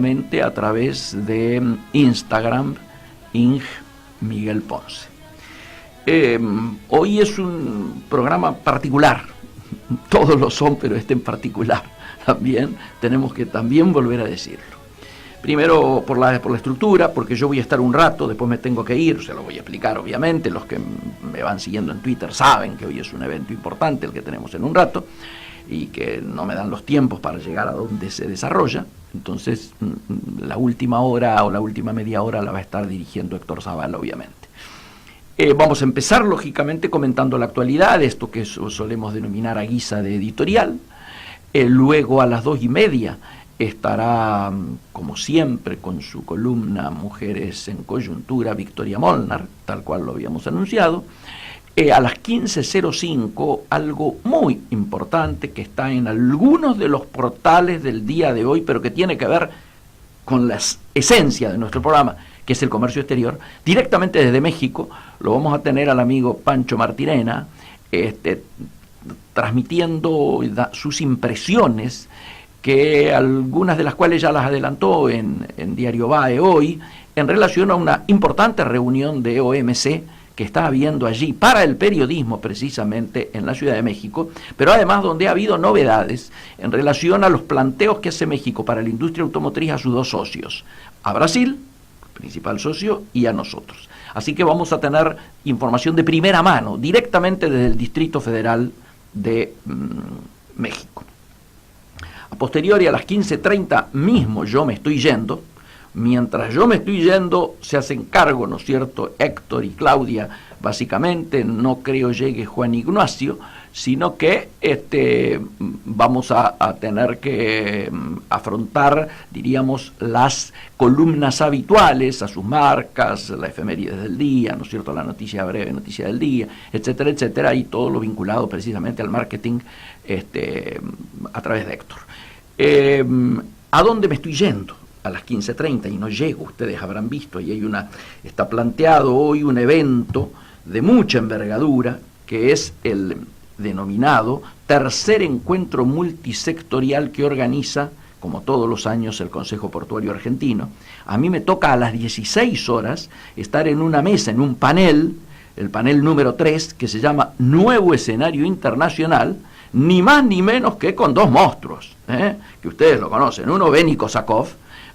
a través de Instagram, Ing Miguel Ponce. Hoy es un programa particular, todos lo son, pero este en particular también tenemos que también volver a decirlo. Primero por la estructura, porque yo voy a estar un rato, después me tengo que ir, se lo voy a explicar obviamente, los que me van siguiendo en Twitter saben que hoy es un evento importante el que tenemos en un rato, y que no me dan los tiempos para llegar a donde se desarrolla. Entonces la última hora o la última media hora la va a estar dirigiendo Héctor Zavala, obviamente. Vamos a empezar lógicamente comentando la actualidad, esto que solemos denominar a guisa de editorial. Luego a las 2:30 estará, como siempre, con su columna Mujeres en Coyuntura, Victoria Molnar, tal cual lo habíamos anunciado. A las 15:05, algo muy importante que está en algunos de los portales del día de hoy, pero que tiene que ver con la esencia de nuestro programa, que es el comercio exterior, directamente desde México. Lo vamos a tener al amigo Pancho Martirena, transmitiendo sus impresiones, que algunas de las cuales ya las adelantó en Diario BAE hoy, en relación a una importante reunión de OMC que está habiendo allí para el periodismo precisamente en la Ciudad de México, pero además donde ha habido novedades en relación a los planteos que hace México para la industria automotriz a sus dos socios, a Brasil, principal socio, y a nosotros. Así que vamos a tener información de primera mano, directamente desde el Distrito Federal de México. A posteriori, a las 15:30 mismo yo me estoy yendo. Mientras yo me estoy yendo, se hacen cargo, ¿no es cierto?, Héctor y Claudia, básicamente. No creo llegue Juan Ignacio, sino que vamos a tener que afrontar, diríamos, las columnas habituales, a sus marcas, la efeméride del día, ¿no es cierto?, la noticia breve, noticia del día, etcétera, etcétera, y todo lo vinculado precisamente al marketing a través de Héctor. ¿A dónde me estoy yendo? A las 15:30 y no llego, ustedes habrán visto, y está planteado hoy un evento de mucha envergadura, que es el denominado tercer encuentro multisectorial que organiza, como todos los años, el Consejo Portuario Argentino. A mí me toca a las 16 horas estar en una mesa, en un panel, el panel número 3, que se llama Nuevo Escenario Internacional, ni más ni menos que con dos monstruos, que ustedes lo conocen. Uno, Benny Kosakov.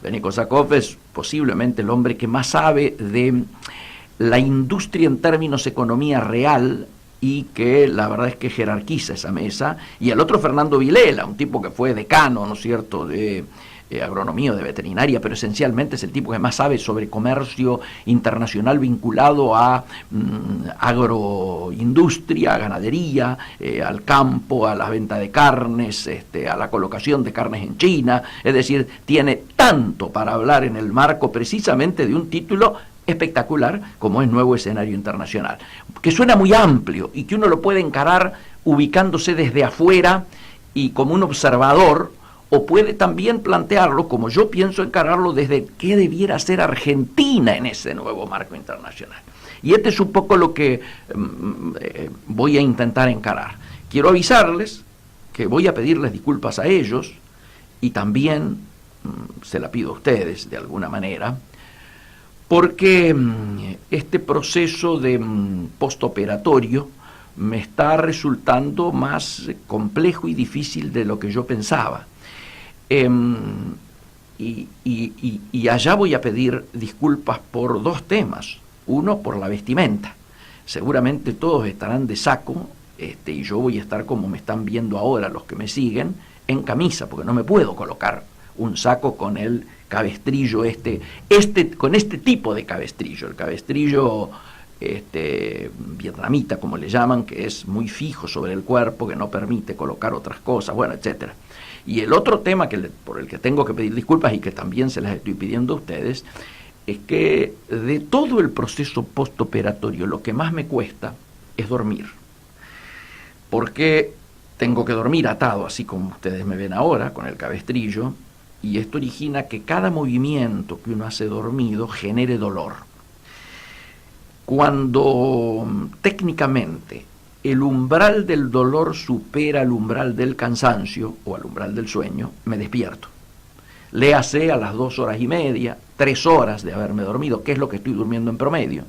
Benny Kosakov es posiblemente el hombre que más sabe de la industria en términos economía real, y que la verdad es que jerarquiza esa mesa. Y el otro, Fernando Vilela, un tipo que fue decano, ¿no es cierto?, de agronomía o de veterinaria, pero esencialmente es el tipo que más sabe sobre comercio internacional vinculado a agroindustria, ganadería, al campo, a la venta de carnes, a la colocación de carnes en China. Es decir, tiene tanto para hablar en el marco precisamente de un título espectacular como es Nuevo Escenario Internacional, que suena muy amplio y que uno lo puede encarar ubicándose desde afuera y como un observador, o puede también plantearlo, como yo pienso encararlo, desde qué debiera ser Argentina en ese nuevo marco internacional. Y este es un poco lo que voy a intentar encarar. Quiero avisarles que voy a pedirles disculpas a ellos, y también se la pido a ustedes de alguna manera, porque este proceso de postoperatorio me está resultando más complejo y difícil de lo que yo pensaba. Y allá voy a pedir disculpas por dos temas. Uno, por la vestimenta. Seguramente todos estarán de saco, y yo voy a estar, como me están viendo ahora los que me siguen, en camisa, porque no me puedo colocar un saco con el cabestrillo con este tipo de cabestrillo, el cabestrillo vietnamita, como le llaman, que es muy fijo sobre el cuerpo, que no permite colocar otras cosas, bueno, etcétera. Y el otro tema por el que tengo que pedir disculpas, y que también se las estoy pidiendo a ustedes, es que de todo el proceso postoperatorio lo que más me cuesta es dormir, porque tengo que dormir atado, así como ustedes me ven ahora, con el cabestrillo, y esto origina que cada movimiento que uno hace dormido genere dolor. Cuando técnicamente el umbral del dolor supera el umbral del cansancio o al umbral del sueño, me despierto. léase a las 2 horas y media, 3 horas de haberme dormido, que es lo que estoy durmiendo en promedio.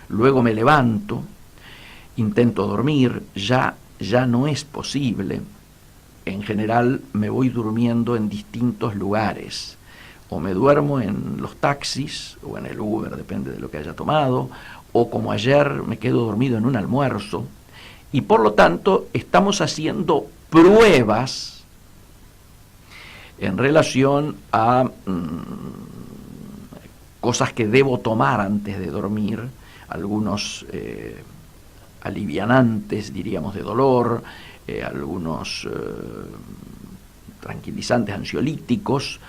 Luego me levanto, intento dormir, ya no es posible. En general me voy durmiendo en distintos lugares. O me duermo en los taxis o en el Uber, depende de lo que haya tomado, o como ayer me quedo dormido en un almuerzo. Y por lo tanto estamos haciendo pruebas en relación a cosas que debo tomar antes de dormir, algunos alivianantes, diríamos, de dolor, algunos tranquilizantes ansiolíticos,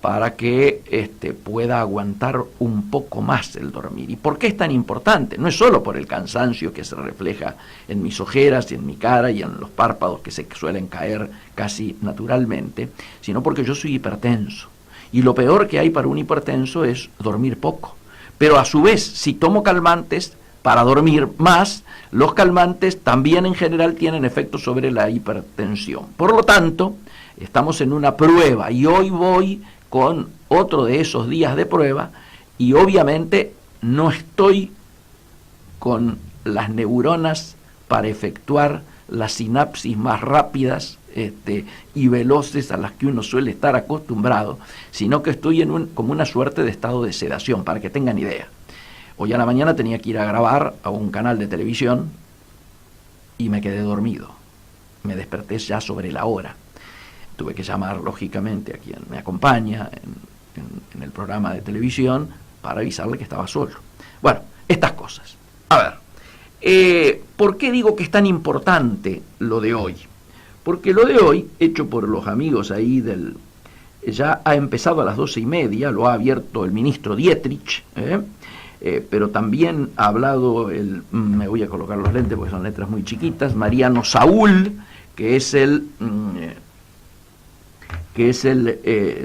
para que pueda aguantar un poco más el dormir. ¿Y por qué es tan importante? No es solo por el cansancio que se refleja en mis ojeras y en mi cara y en los párpados que se suelen caer casi naturalmente, sino porque yo soy hipertenso. Y lo peor que hay para un hipertenso es dormir poco. Pero a su vez, si tomo calmantes para dormir más, los calmantes también en general tienen efectos sobre la hipertensión. Por lo tanto, estamos en una prueba y hoy voy con otro de esos días de prueba y obviamente no estoy con las neuronas para efectuar las sinapsis más rápidas y veloces a las que uno suele estar acostumbrado, sino que estoy como una suerte de estado de sedación, para que tengan idea. Hoy a la mañana tenía que ir a grabar a un canal de televisión y me quedé dormido. Me desperté ya sobre la hora. Tuve que llamar, lógicamente, a quien me acompaña en el programa de televisión para avisarle que estaba solo. Bueno, estas cosas. A ver, ¿por qué digo que es tan importante lo de hoy? Porque lo de hoy, hecho por los amigos ahí ya ha empezado a las 12:30, lo ha abierto el ministro Dietrich, pero también ha hablado me voy a colocar los lentes porque son letras muy chiquitas, Mariano Saúl, que es el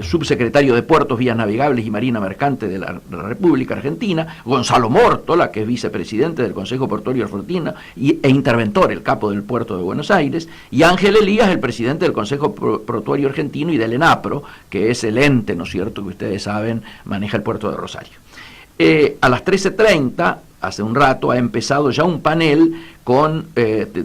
subsecretario de Puertos, Vías Navegables y Marina Mercante de la República Argentina, Gonzalo Mórtola, que es vicepresidente del Consejo Portuario Argentino e interventor, el capo del Puerto de Buenos Aires, y Ángel Elías, el presidente del Consejo Portuario Argentino y del ENAPRO, que es el ente, ¿no es cierto?, que ustedes saben, maneja el puerto de Rosario. A las 13:30, hace un rato, ha empezado ya un panel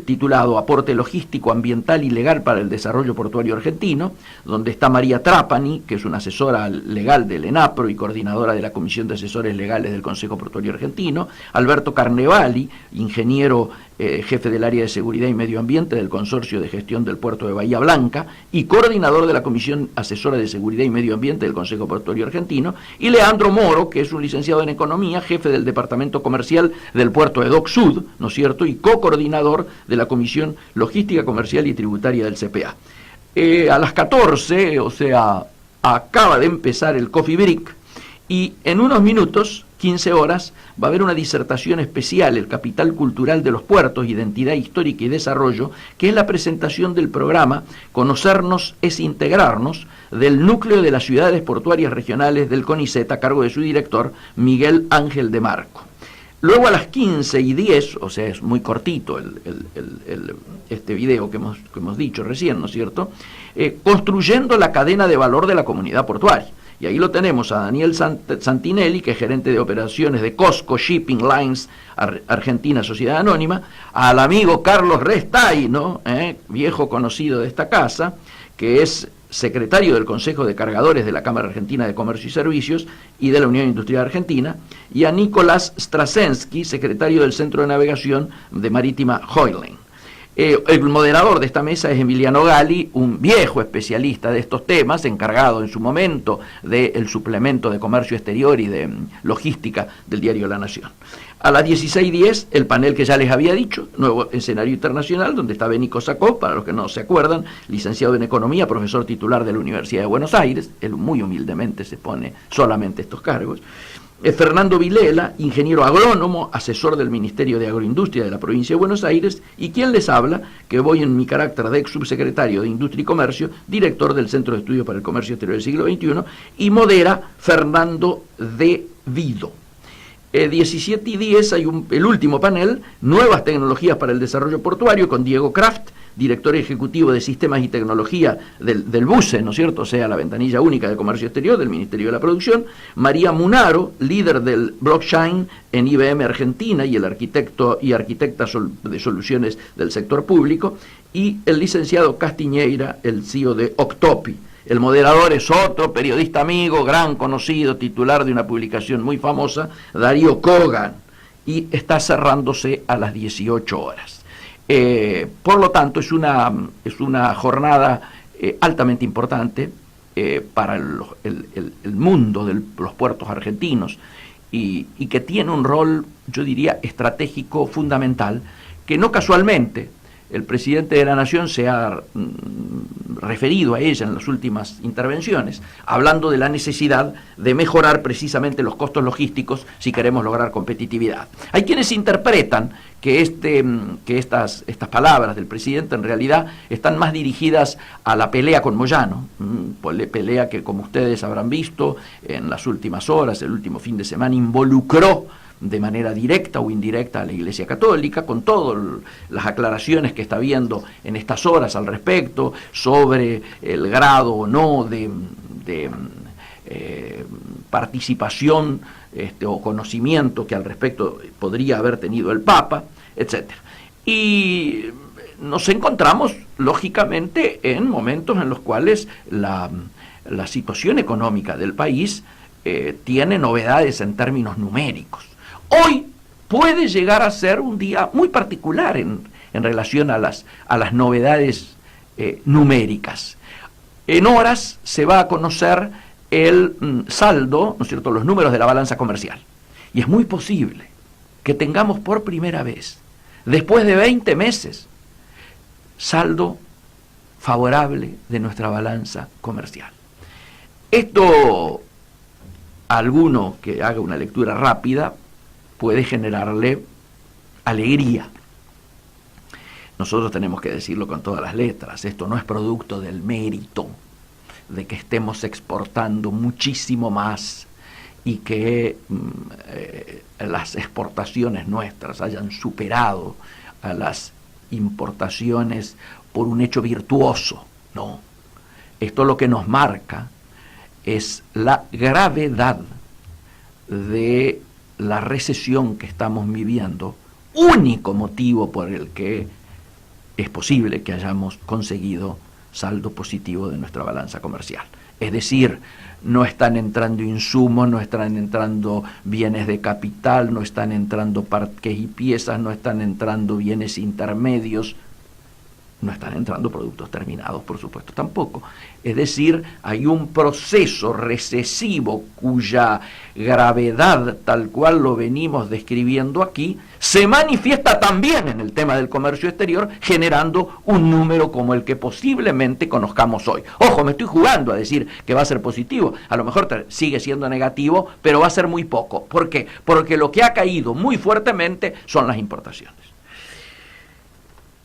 titulado Aporte Logístico, Ambiental y Legal para el Desarrollo Portuario Argentino, donde está María Trapani, que es una asesora legal del ENAPRO y coordinadora de la Comisión de Asesores Legales del Consejo Portuario Argentino, Alberto Carnevali, ingeniero jefe del área de Seguridad y Medio Ambiente del Consorcio de Gestión del Puerto de Bahía Blanca y coordinador de la Comisión Asesora de Seguridad y Medio Ambiente del Consejo Portuario Argentino, y Leandro Moro, que es un licenciado en Economía, jefe del Departamento Comercial del Puerto de Dock Sud, ¿no es cierto?, y co-coordinador de la Comisión Logística, Comercial y Tributaria del CPA. A las 14, o sea, acaba de empezar el Coffee Break, y en unos minutos, 15 horas, va a haber una disertación especial, el capital cultural de los puertos, identidad histórica y desarrollo, que es la presentación del programa Conocernos es integrarnos, del núcleo de las ciudades portuarias regionales del CONICET, a cargo de su director, Miguel Ángel de Marco. Luego a las 15:10, o sea, es muy cortito este video que hemos dicho recién, ¿no es cierto?, construyendo la cadena de valor de la comunidad portuaria. Y ahí lo tenemos a Daniel Santinelli, que es gerente de operaciones de Cosco Shipping Lines Argentina Sociedad Anónima, al amigo Carlos Restaino, viejo conocido de esta casa, que es secretario del Consejo de Cargadores de la Cámara Argentina de Comercio y Servicios y de la Unión Industrial Argentina, y a Nicolás Strasensky, secretario del Centro de Navegación de Marítima Hoyland. El moderador de esta mesa es Emiliano Gali, un viejo especialista de estos temas, encargado en su momento del suplemento de comercio exterior y de logística del diario La Nación. A las 16:10, el panel que ya les había dicho, nuevo escenario internacional, donde está Benico Sacó, para los que no se acuerdan, licenciado en Economía, profesor titular de la Universidad de Buenos Aires, él muy humildemente se pone solamente estos cargos. Fernando Vilela, ingeniero agrónomo, asesor del Ministerio de Agroindustria de la provincia de Buenos Aires, y quien les habla, que voy en mi carácter de ex subsecretario de Industria y Comercio, director del Centro de Estudios para el Comercio Exterior del Siglo XXI, y modera Fernando de Vido. 17:10 hay el último panel, Nuevas Tecnologías para el Desarrollo Portuario, con Diego Kraft, director ejecutivo de Sistemas y Tecnología del BUSE, ¿no es cierto? O sea, la ventanilla única de comercio exterior del Ministerio de la Producción, María Munaro, líder del blockchain en IBM Argentina y el arquitecto y arquitecta de soluciones del sector público, y el licenciado Castiñeira, el CEO de Octopi. El moderador es otro periodista amigo, gran conocido, titular de una publicación muy famosa, Darío Kogan, y está cerrándose a las 18 horas. Por lo tanto, es una jornada altamente importante para el mundo de los puertos argentinos y que tiene un rol, yo diría, estratégico fundamental, que no casualmente el presidente de la Nación se ha referido a ella en las últimas intervenciones, hablando de la necesidad de mejorar precisamente los costos logísticos si queremos lograr competitividad. Hay quienes interpretan que estas palabras del presidente en realidad están más dirigidas a la pelea con Moyano, pelea que, como ustedes habrán visto en las últimas horas, el último fin de semana, involucró de manera directa o indirecta a la Iglesia Católica, con todas las aclaraciones que está habiendo en estas horas al respecto, sobre el grado o no de participación o conocimiento que al respecto podría haber tenido el Papa, etc. Y nos encontramos, lógicamente, en momentos en los cuales la situación económica del país tiene novedades en términos numéricos. Hoy puede llegar a ser un día muy particular en relación a las novedades numéricas. En horas se va a conocer el saldo, ¿no es cierto?, los números de la balanza comercial. Y es muy posible que tengamos por primera vez, después de 20 meses, saldo favorable de nuestra balanza comercial. Esto, a alguno que haga una lectura rápida, puede generarle alegría. Nosotros tenemos que decirlo con todas las letras, esto no es producto del mérito de que estemos exportando muchísimo más y que las exportaciones nuestras hayan superado a las importaciones por un hecho virtuoso, no. Esto lo que nos marca es la gravedad de la recesión que estamos viviendo, único motivo por el que es posible que hayamos conseguido saldo positivo de nuestra balanza comercial. Es decir, no están entrando insumos, no están entrando bienes de capital, no están entrando parques y piezas, no están entrando bienes intermedios, no están entrando productos terminados, por supuesto, tampoco. Es decir, hay un proceso recesivo cuya gravedad, tal cual lo venimos describiendo aquí, se manifiesta también en el tema del comercio exterior, generando un número como el que posiblemente conozcamos hoy. Ojo, me estoy jugando a decir que va a ser positivo. A lo mejor sigue siendo negativo, pero va a ser muy poco. ¿Por qué? Porque lo que ha caído muy fuertemente son las importaciones.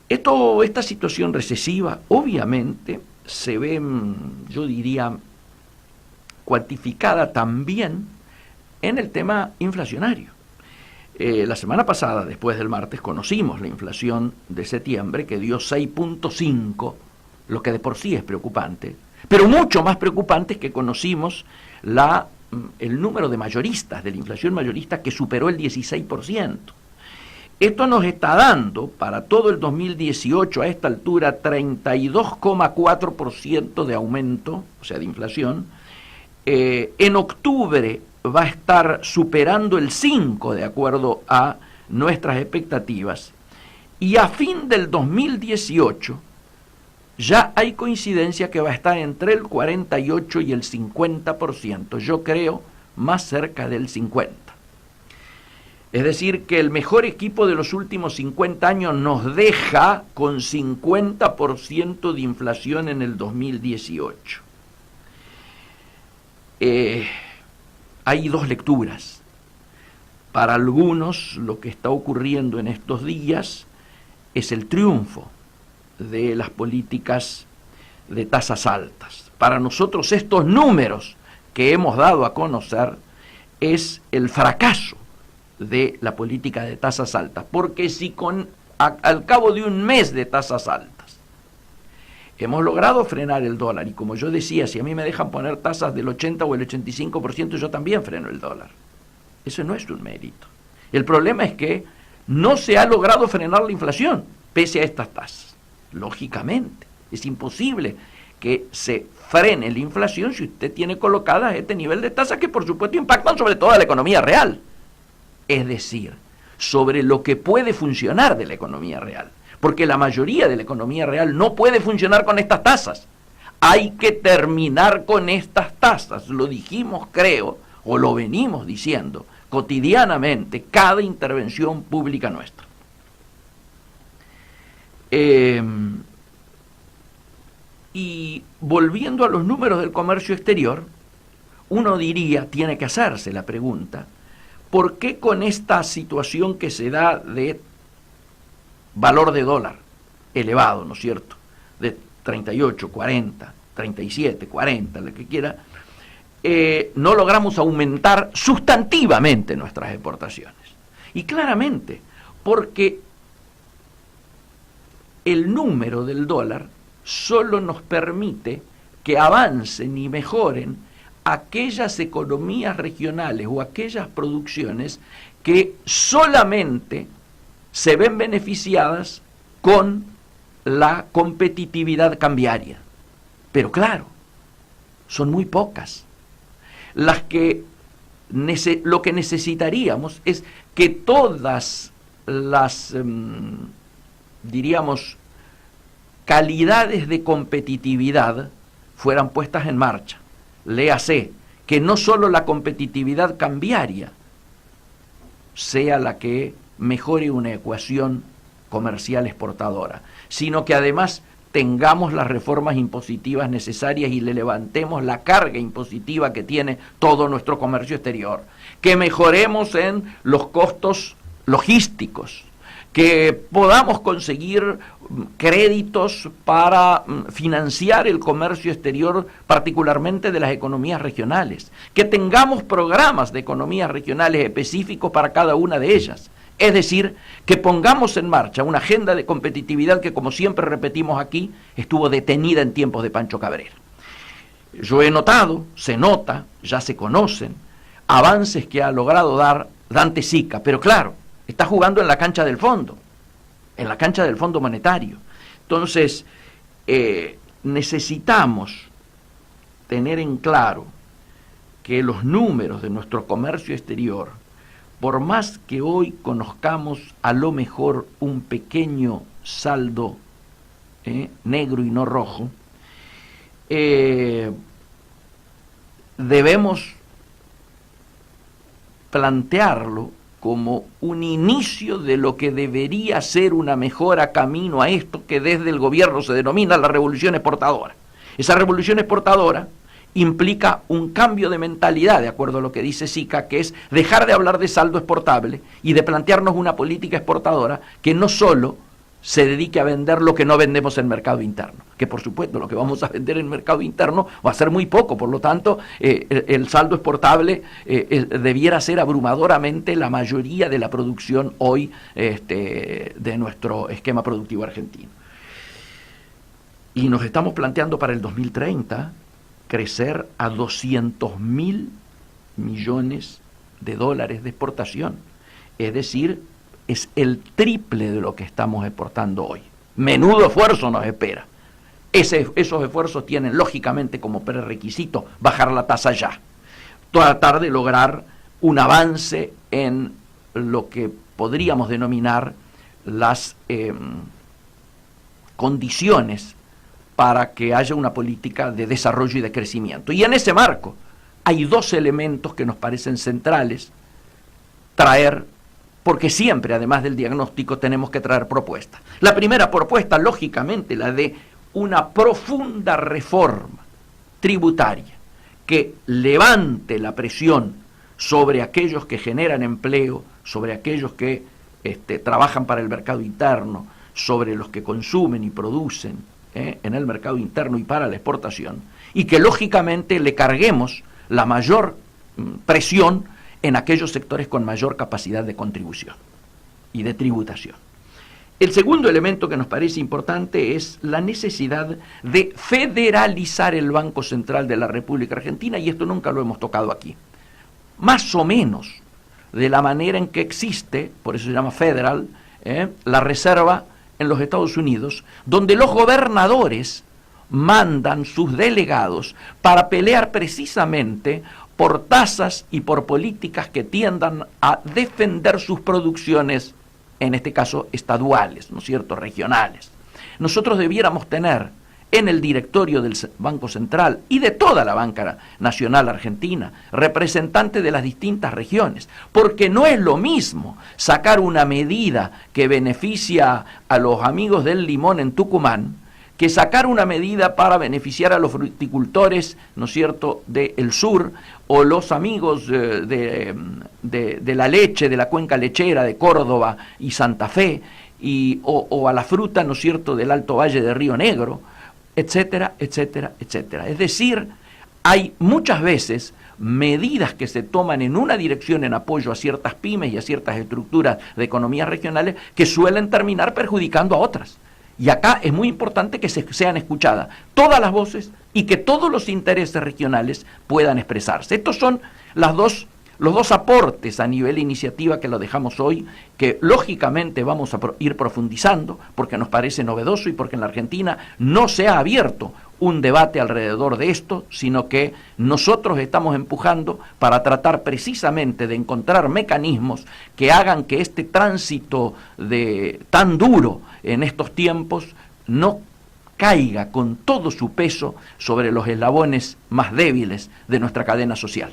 Esta situación recesiva obviamente se ve, yo diría, cuantificada también en el tema inflacionario. La semana pasada, después del martes, conocimos la inflación de septiembre, que dio 6.5, lo que de por sí es preocupante, pero mucho más preocupante es que conocimos el número de mayoristas, de la inflación mayorista, que superó el 16%. Esto nos está dando para todo el 2018 a esta altura 32,4% de aumento, o sea, de inflación. En octubre va a estar superando el 5% de acuerdo a nuestras expectativas. Y a fin del 2018 ya hay coincidencia que va a estar entre el 48 y el 50%. Yo creo más cerca del 50%. Es decir, que el mejor equipo de los últimos 50 años nos deja con 50% de inflación en el 2018. Hay dos lecturas. Para algunos, lo que está ocurriendo en estos días es el triunfo de las políticas de tasas altas. Para nosotros, estos números que hemos dado a conocer es el fracaso de la política de tasas altas, porque si al cabo de un mes de tasas altas hemos logrado frenar el dólar, y como yo decía, si a mí me dejan poner tasas del 80 o el 85%, yo también freno el dólar. Eso no es un mérito. El problema es que no se ha logrado frenar la inflación, pese a estas tasas. Lógicamente, es imposible que se frene la inflación si usted tiene colocadas este nivel de tasas que por supuesto impactan sobre toda la economía real. Es decir, sobre lo que puede funcionar de la economía real. Porque la mayoría de la economía real no puede funcionar con estas tasas. Hay que terminar con estas tasas. Lo dijimos, creo, o lo venimos diciendo cotidianamente, cada intervención pública nuestra. Y volviendo a los números del comercio exterior, uno diría, tiene que hacerse la pregunta, ¿por qué con esta situación que se da de valor de dólar elevado, ¿no es cierto?, de 38, 40, 37, 40, lo que quiera, no logramos aumentar sustantivamente nuestras exportaciones? Y claramente, porque el número del dólar solo nos permite que avancen y mejoren aquellas economías regionales o aquellas producciones que solamente se ven beneficiadas con la competitividad cambiaria. Pero claro, son muy pocas. Lo que necesitaríamos es que todas las, diríamos, calidades de competitividad fueran puestas en marcha. Léase, que no solo la competitividad cambiaria sea la que mejore una ecuación comercial exportadora, sino que además tengamos las reformas impositivas necesarias y le levantemos la carga impositiva que tiene todo nuestro comercio exterior, que mejoremos en los costos logísticos, que podamos conseguir créditos para financiar el comercio exterior, particularmente de las economías regionales, que tengamos programas de economías regionales específicos para cada una de ellas. Es decir, que pongamos en marcha una agenda de competitividad que, como siempre repetimos aquí, estuvo detenida en tiempos de Pancho Cabrera. Yo he notado, se nota, ya se conocen, avances que ha logrado dar Dante Sica, pero claro, está jugando en la cancha del fondo, en la cancha del Fondo Monetario. Entonces, necesitamos tener en claro que los números de nuestro comercio exterior, por más que hoy conozcamos a lo mejor un pequeño saldo negro y no rojo, debemos plantearlo como un inicio de lo que debería ser una mejora camino a esto que desde el gobierno se denomina la revolución exportadora. Esa revolución exportadora implica un cambio de mentalidad, de acuerdo a lo que dice Sica, que es dejar de hablar de saldo exportable y de plantearnos una política exportadora que no solo se dedique a vender lo que no vendemos en el mercado interno, que por supuesto lo que vamos a vender en el mercado interno va a ser muy poco, por lo tanto el saldo exportable debiera ser abrumadoramente la mayoría de la producción hoy de nuestro esquema productivo argentino. Y nos estamos planteando para el 2030 crecer a 200.000 millones de dólares de exportación, es decir, es el triple de lo que estamos exportando hoy. Menudo esfuerzo nos espera. Esos esfuerzos tienen lógicamente como prerequisito bajar la tasa ya, tratar de lograr un avance en lo que podríamos denominar las condiciones para que haya una política de desarrollo y de crecimiento. Y en ese marco hay dos elementos que nos parecen centrales traer, porque siempre, además del diagnóstico, tenemos que traer propuestas. La primera propuesta, lógicamente, la de una profunda reforma tributaria que levante la presión sobre aquellos que generan empleo, sobre aquellos que trabajan para el mercado interno, sobre los que consumen y producen en el mercado interno y para la exportación, y que lógicamente le carguemos la mayor presión en aquellos sectores con mayor capacidad de contribución y de tributación. El segundo elemento que nos parece importante es la necesidad de federalizar el Banco Central de la República Argentina, y esto nunca lo hemos tocado aquí. Más o menos de la manera en que existe, por eso se llama federal, la reserva en los Estados Unidos, donde los gobernadores mandan sus delegados para pelear precisamente por tasas y por políticas que tiendan a defender sus producciones, en este caso estaduales, ¿no es cierto?, regionales. Nosotros debiéramos tener en el directorio del Banco Central y de toda la banca nacional argentina representantes de las distintas regiones, porque no es lo mismo sacar una medida que beneficia a los amigos del limón en Tucumán que sacar una medida para beneficiar a los fruticultores, ¿no es cierto?, del sur, o los amigos de la leche, de la cuenca lechera de Córdoba y Santa Fe, o a la fruta, ¿no es cierto?, del Alto Valle de Río Negro, etcétera, etcétera, etcétera. Es decir, hay muchas veces medidas que se toman en una dirección en apoyo a ciertas pymes y a ciertas estructuras de economías regionales que suelen terminar perjudicando a otras. Y acá es muy importante que sean escuchadas todas las voces y que todos los intereses regionales puedan expresarse. Estos son los dos aportes a nivel iniciativa que lo dejamos hoy, que lógicamente vamos a ir profundizando porque nos parece novedoso y porque en la Argentina no se ha abierto un debate alrededor de esto, sino que nosotros estamos empujando para tratar precisamente de encontrar mecanismos que hagan que este tránsito tan duro en estos tiempos no caiga con todo su peso sobre los eslabones más débiles de nuestra cadena social.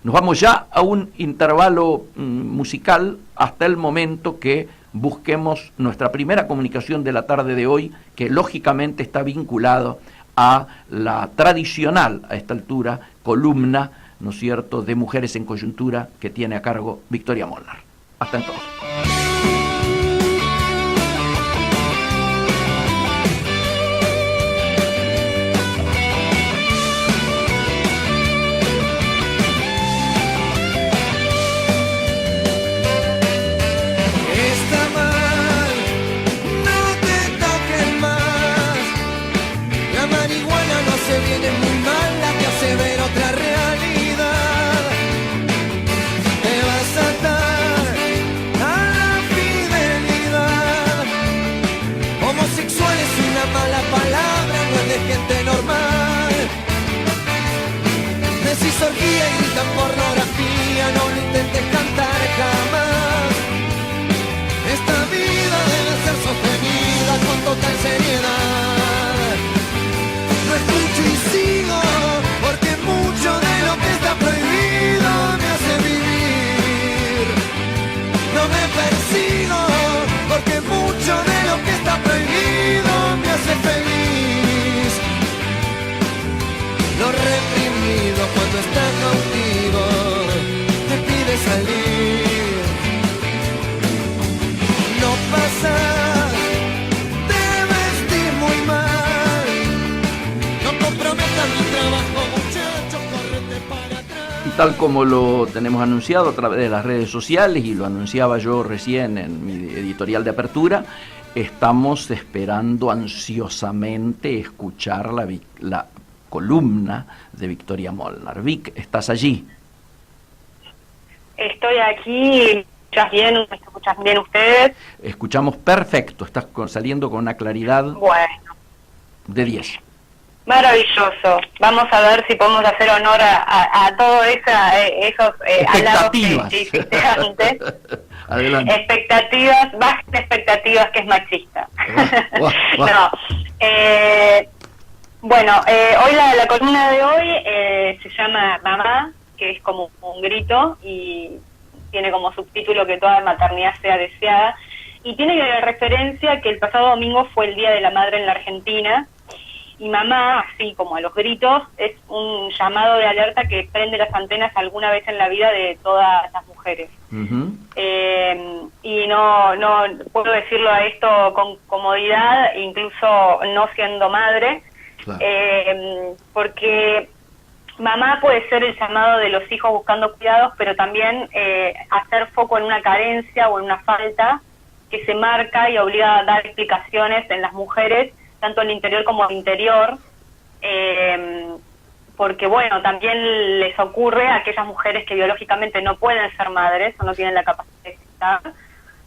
Nos vamos ya a un intervalo musical hasta el momento que busquemos nuestra primera comunicación de la tarde de hoy, que lógicamente está vinculado a la tradicional, a esta altura, columna, ¿no es cierto?, de Mujeres en Coyuntura que tiene a cargo Victoria Molnar. Hasta entonces. Orgía y gritan pornografía, no lo intentes cantar jamás. Esta vida debe ser sostenida con total seriedad. No escucho y sigo, porque mucho de lo que está prohibido me hace vivir. No me persigo, porque mucho de lo que está prohibido me hace feliz. Lo reprimido cuando está cautivo te pide salir. No pasa, te vestís muy mal. No comprometas mi trabajo, muchacho, córrete para atrás. Y tal como lo tenemos anunciado a través de las redes sociales, y lo anunciaba yo recién en mi editorial de apertura, estamos esperando ansiosamente escuchar la columna de Victoria Molnar. Vic, ¿estás allí? Estoy aquí. ¿Me escuchan bien ustedes? Escuchamos perfecto, estás saliendo con una claridad de 10. Maravilloso. Vamos a ver si podemos hacer honor a todo esos halagos que hiciste antes. Adelante. Bajas expectativas, que es machista. No. Bueno, hoy la columna de hoy se llama Mamá, que es como un grito y tiene como subtítulo que toda maternidad sea deseada, y tiene referencia que el pasado domingo fue el Día de la Madre en la Argentina, y mamá, así como a los gritos, es un llamado de alerta que prende las antenas alguna vez en la vida de todas las mujeres. Uh-huh. Y no puedo decirlo a esto con comodidad, incluso no siendo madre, claro. Porque mamá puede ser el llamado de los hijos buscando cuidados, pero también hacer foco en una carencia o en una falta que se marca y obliga a dar explicaciones en las mujeres, tanto en el interior como en el interior, porque bueno, también les ocurre a aquellas mujeres que biológicamente no pueden ser madres o no tienen la capacidad de estar,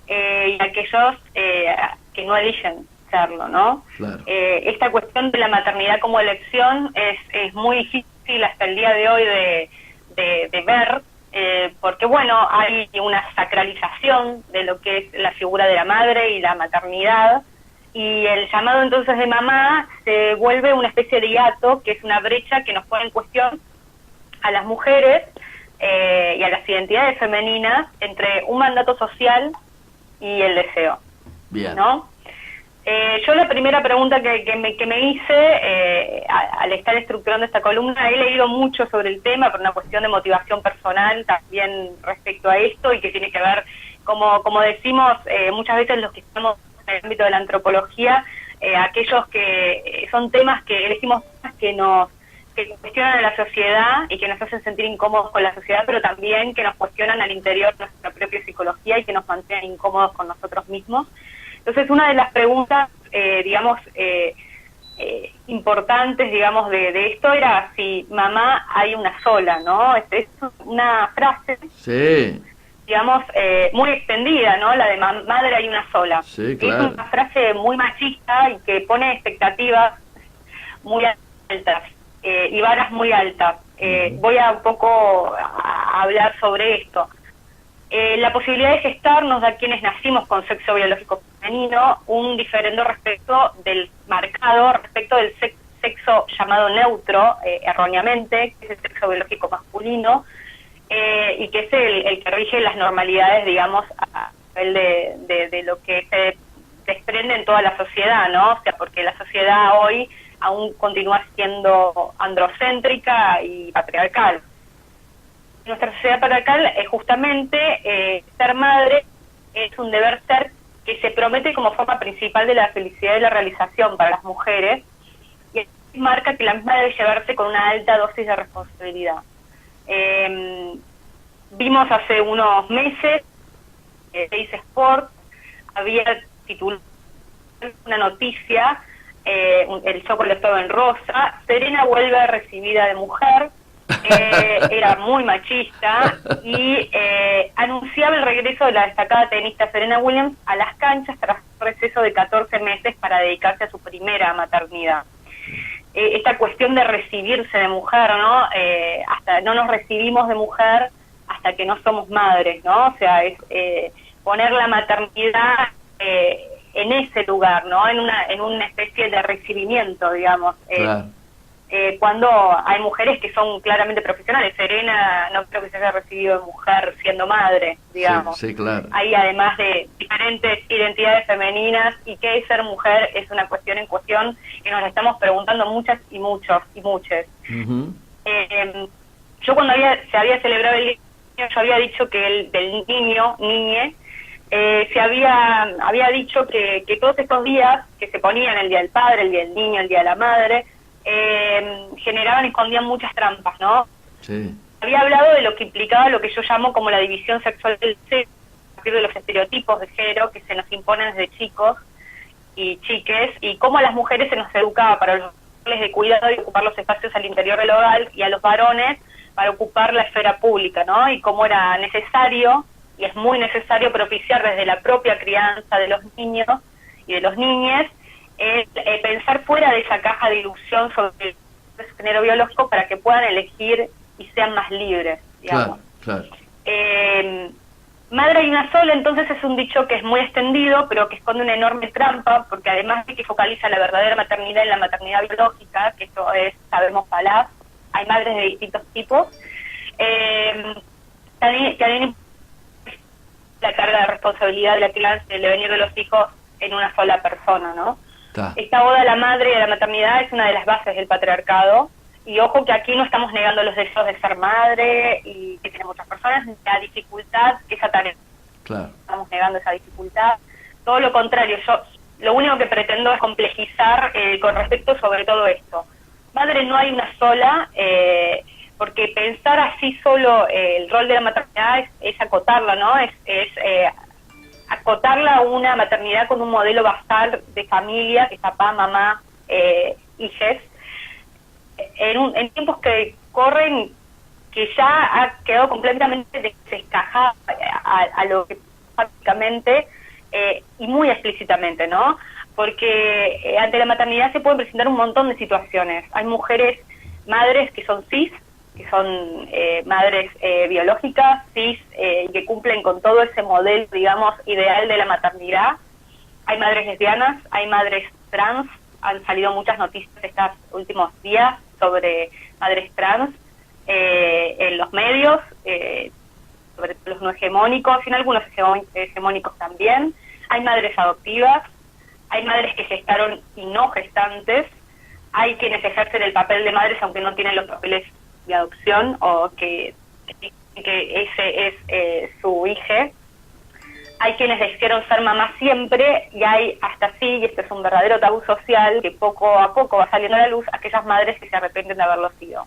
y aquellos que no eligen serlo, ¿no? Claro. Esta cuestión de la maternidad como elección es muy difícil hasta el día de hoy de ver, porque bueno, hay una sacralización de lo que es la figura de la madre y la maternidad, y el llamado entonces de mamá se vuelve una especie de hiato, que es una brecha que nos pone en cuestión a las mujeres y a las identidades femeninas entre un mandato social y el deseo. Bien. ¿No? Yo la primera pregunta que me hice al estar estructurando esta columna, he leído mucho sobre el tema por una cuestión de motivación personal también respecto a esto, y que tiene que ver, como decimos muchas veces los que estamos en el ámbito de la antropología, aquellos que son temas que elegimos que cuestionan a la sociedad y que nos hacen sentir incómodos con la sociedad, pero también que nos cuestionan al interior de nuestra propia psicología y que nos mantienen incómodos con nosotros mismos. Entonces, una de las preguntas, importantes, digamos, de esto era si mamá hay una sola, ¿no? Es una frase, Sí. digamos, muy extendida, ¿no? La de madre hay una sola. Sí, claro. Es una frase muy machista y que pone expectativas muy altas y varas muy altas. Voy a un poco a hablar sobre esto. La posibilidad de gestar nos da a quienes nacimos con sexo biológico femenino un diferendo respecto del sexo llamado neutro, erróneamente, que es el sexo biológico masculino, y que es el que rige las normalidades, digamos, a nivel de lo que se desprende en toda la sociedad, ¿no? O sea, porque la sociedad hoy aún continúa siendo androcéntrica y patriarcal. Nuestra sociedad patriarcal justamente ser madre es un deber ser que se promete como forma principal de la felicidad y la realización para las mujeres, y marca que la misma debe llevarse con una alta dosis de responsabilidad. Vimos hace unos meses, Teis Sport había titulado una noticia, el chocolate todo en rosa, Serena vuelve recibida de mujer. Era muy machista y anunciaba el regreso de la destacada tenista Serena Williams a las canchas tras un receso de 14 meses para dedicarse a su primera maternidad. Esta cuestión de recibirse de mujer, ¿no? Hasta no nos recibimos de mujer hasta que no somos madres, ¿no? O sea, es poner la maternidad en ese lugar, ¿no? En una especie de recibimiento, digamos. Claro. Cuando hay mujeres que son claramente profesionales. Serena no creo que se haya recibido de mujer siendo madre, digamos. Sí, claro. Hay además de diferentes identidades femeninas, y qué es ser mujer es una cuestión en cuestión que nos la estamos preguntando muchas y muchos y muchas. Uh-huh. Yo cuando se había celebrado el niño, yo había dicho que del niñe, se había dicho que todos estos días que se ponían, el día del padre, el día del niño, el día de la madre, generaban y escondían muchas trampas, ¿no? Sí. Había hablado de lo que implicaba lo que yo llamo como la división sexual del sexo, a partir de los estereotipos de género que se nos imponen desde chicos y chiques, y cómo a las mujeres se nos educaba para los roles de cuidado y ocupar los espacios al interior del hogar, y a los varones para ocupar la esfera pública, ¿no? Y cómo era necesario, y es muy necesario, propiciar desde la propia crianza de los niños y de los niñes, pensar fuera de esa caja de ilusión sobre el género biológico para que puedan elegir y sean más libres, digamos. Claro, claro. Madre hay una sola, entonces es un dicho que es muy extendido, pero que esconde una enorme trampa, porque además de que focaliza la verdadera maternidad en la maternidad biológica, que esto es, sabemos, falaz, hay madres de distintos tipos, también la carga de responsabilidad de la crianza y el devenir de los hijos en una sola persona, ¿no? Esta oda a la madre y a la maternidad es una de las bases del patriarcado, y ojo que aquí no estamos negando los deseos de ser madre, y que tienen muchas personas, la dificultad, esa tarea. Claro. Estamos negando esa dificultad. Todo lo contrario, yo lo único que pretendo es complejizar con respecto sobre todo esto. Madre no hay una sola, porque pensar así solo el rol de la maternidad es acotarla, ¿no? Es acotarla a una maternidad con un modelo basal de familia, que es papá, mamá, hijes, en tiempos que corren, que ya ha quedado completamente descajada a lo que prácticamente y muy explícitamente, ¿no? Porque ante la maternidad se pueden presentar un montón de situaciones. Hay mujeres, madres que son cis, que son madres biológicas, cis, que cumplen con todo ese modelo, digamos, ideal de la maternidad. Hay madres lesbianas, hay madres trans, han salido muchas noticias estos últimos días sobre madres trans en los medios, sobre los no hegemónicos, y en algunos hegemónicos también. Hay madres adoptivas, hay madres que gestaron y no gestantes, hay quienes ejercen el papel de madres aunque no tienen los papeles de adopción o que ese es su hija. Hay quienes decidieron ser mamá siempre y hay hasta sí, y este es un verdadero tabú social, que poco a poco va saliendo a la luz, aquellas madres que se arrepienten de haberlo sido.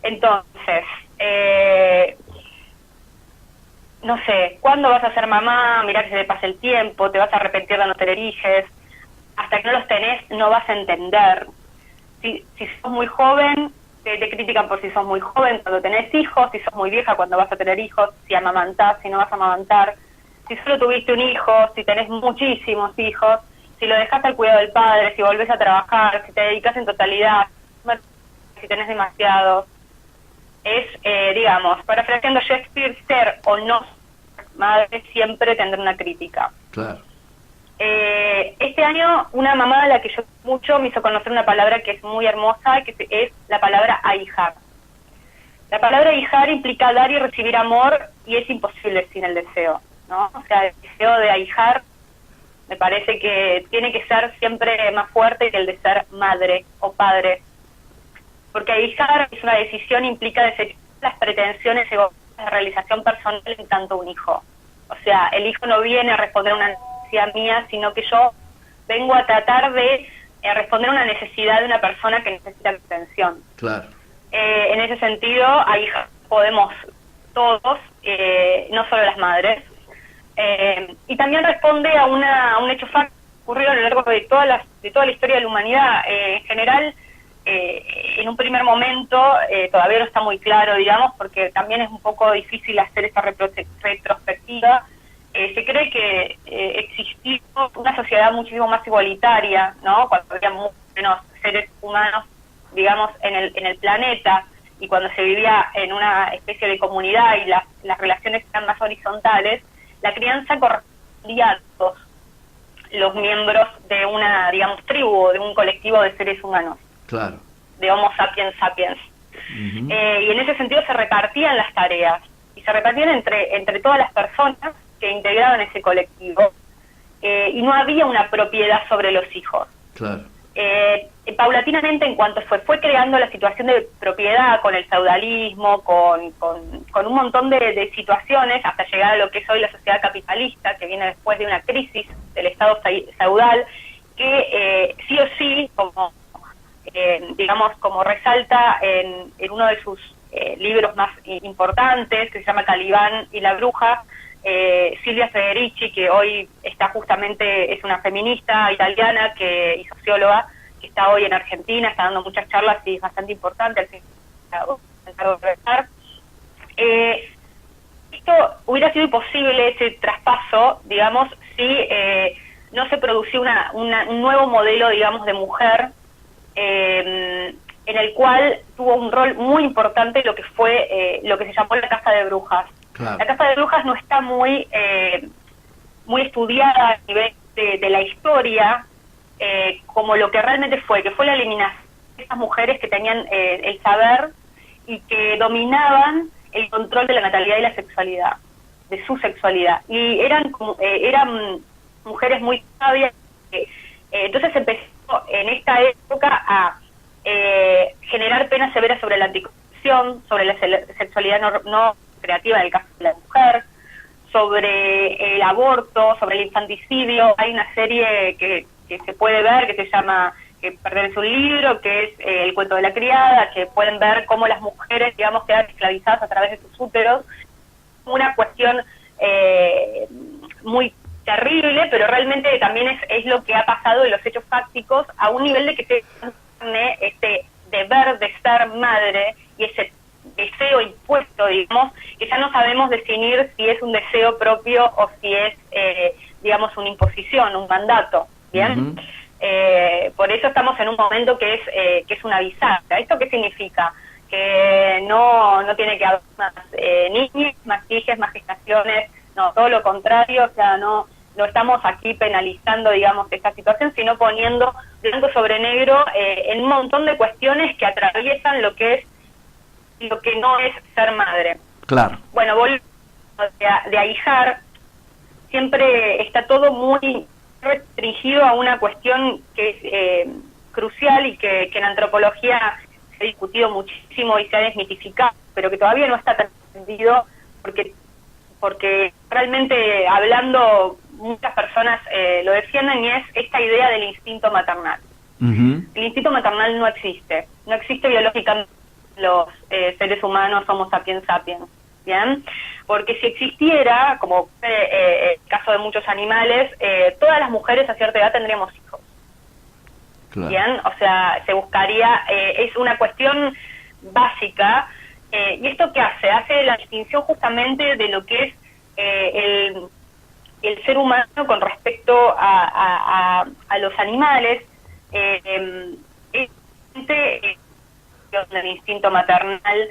Entonces, no sé, ¿cuándo vas a ser mamá? Mirá que se te pasa el tiempo, te vas a arrepentir de no tener hijos. Hasta que no los tenés, no vas a entender. Si sos muy joven, te critican por si sos muy joven cuando tenés hijos, si sos muy vieja cuando vas a tener hijos, si amamantás, si no vas a amamantar. Si solo tuviste un hijo, si tenés muchísimos hijos, si lo dejaste al cuidado del padre, si volvés a trabajar, si te dedicas en totalidad, si tenés demasiado. Es, digamos, parafraseando Shakespeare, ser o no ser madre siempre tendrá una crítica. Claro. Este año una mamá a la que yo mucho me hizo conocer una palabra que es muy hermosa, que es la palabra ahijar. La palabra ahijar implica dar y recibir amor y es imposible sin el deseo, ¿no? O sea, el deseo de ahijar me parece que tiene que ser siempre más fuerte que el de ser madre o padre. Porque ahijar es una decisión, implica desechar las pretensiones egoístas de realización personal en tanto un hijo. O sea, el hijo no viene a responder a una necesidad mía, sino que yo vengo a tratar de responder a una necesidad de una persona que necesita atención. Claro. En ese sentido, ahijar podemos todos, no solo las madres. Y también responde a un hecho fáctico ocurrido a lo largo de toda la historia de la humanidad. En general, en un primer momento todavía no está muy claro, digamos, porque también es un poco difícil hacer esta retrospectiva. Se cree que existió una sociedad muchísimo más igualitaria, ¿no? Cuando había muchos menos seres humanos, digamos, en el planeta, y cuando se vivía en una especie de comunidad y las relaciones eran más horizontales, la crianza correspondía a todos los miembros de una, digamos, tribu, de un colectivo de seres humanos. Claro. De Homo sapiens sapiens. Y en ese sentido se repartían las tareas, y se repartían entre todas las personas que integraban ese colectivo, y no había una propiedad sobre los hijos. Claro. Paulatinamente, en cuanto fue creando la situación de propiedad con el feudalismo, con un montón de situaciones, hasta llegar a lo que es hoy la sociedad capitalista, que viene después de una crisis del Estado feudal, que sí o sí, digamos, como resalta en uno de sus libros más importantes, que se llama Calibán y la bruja, Silvia Federici, que hoy está justamente, es una feminista italiana y socióloga, que está hoy en Argentina, está dando muchas charlas y es bastante importante, al fin esto hubiera sido imposible, ese traspaso, digamos, si no se producía un nuevo modelo, digamos, de mujer, en el cual tuvo un rol muy importante lo que fue lo que se llamó la Casa de Brujas. Claro. La Casa de Brujas no está muy estudiada a nivel de la historia, como lo que realmente fue, que fue la eliminación de esas mujeres que tenían el saber y que dominaban el control de la natalidad y la sexualidad, de su sexualidad. Y eran mujeres muy sabias. Entonces empezó en esta época a generar penas severas sobre la anticoncepción, sobre la sexualidad no creativa en el caso de la mujer, sobre el aborto, sobre el infanticidio. Hay una serie que se puede ver, que se llama, que pertenece a un libro, que es El cuento de la criada, que pueden ver cómo las mujeres, digamos, quedan esclavizadas a través de sus úteros. Una cuestión muy terrible, pero realmente también es lo que ha pasado en los hechos fácticos, a un nivel de que se tiene este deber de ser madre y ese deseo impuesto, digamos, que ya no sabemos definir si es un deseo propio o si es, digamos, una imposición, un mandato, ¿bien? Por eso estamos en un momento que es una bisagra. ¿Esto qué significa? Que no tiene que haber más niñas, más hijas, más gestaciones, no, todo lo contrario, o sea, no estamos aquí penalizando, digamos, esta situación, sino poniendo blanco sobre negro en un montón de cuestiones que atraviesan lo que no es ser madre. Claro. Bueno, de ahijar, siempre está todo muy restringido a una cuestión que es crucial y que en antropología se ha discutido muchísimo y se ha desmitificado, pero que todavía no está entendido porque realmente hablando muchas personas lo defienden, y es esta idea del instinto maternal. El instinto maternal no existe biológicamente. Los seres humanos somos sapiens sapiens, ¿bien? Porque si existiera, como el caso de muchos animales, todas las mujeres a cierta edad tendríamos hijos. Claro. ¿Bien? O sea, se buscaría, es una cuestión básica, ¿y esto qué hace? Hace la distinción justamente de lo que es el ser humano con respecto a los animales, del instinto maternal,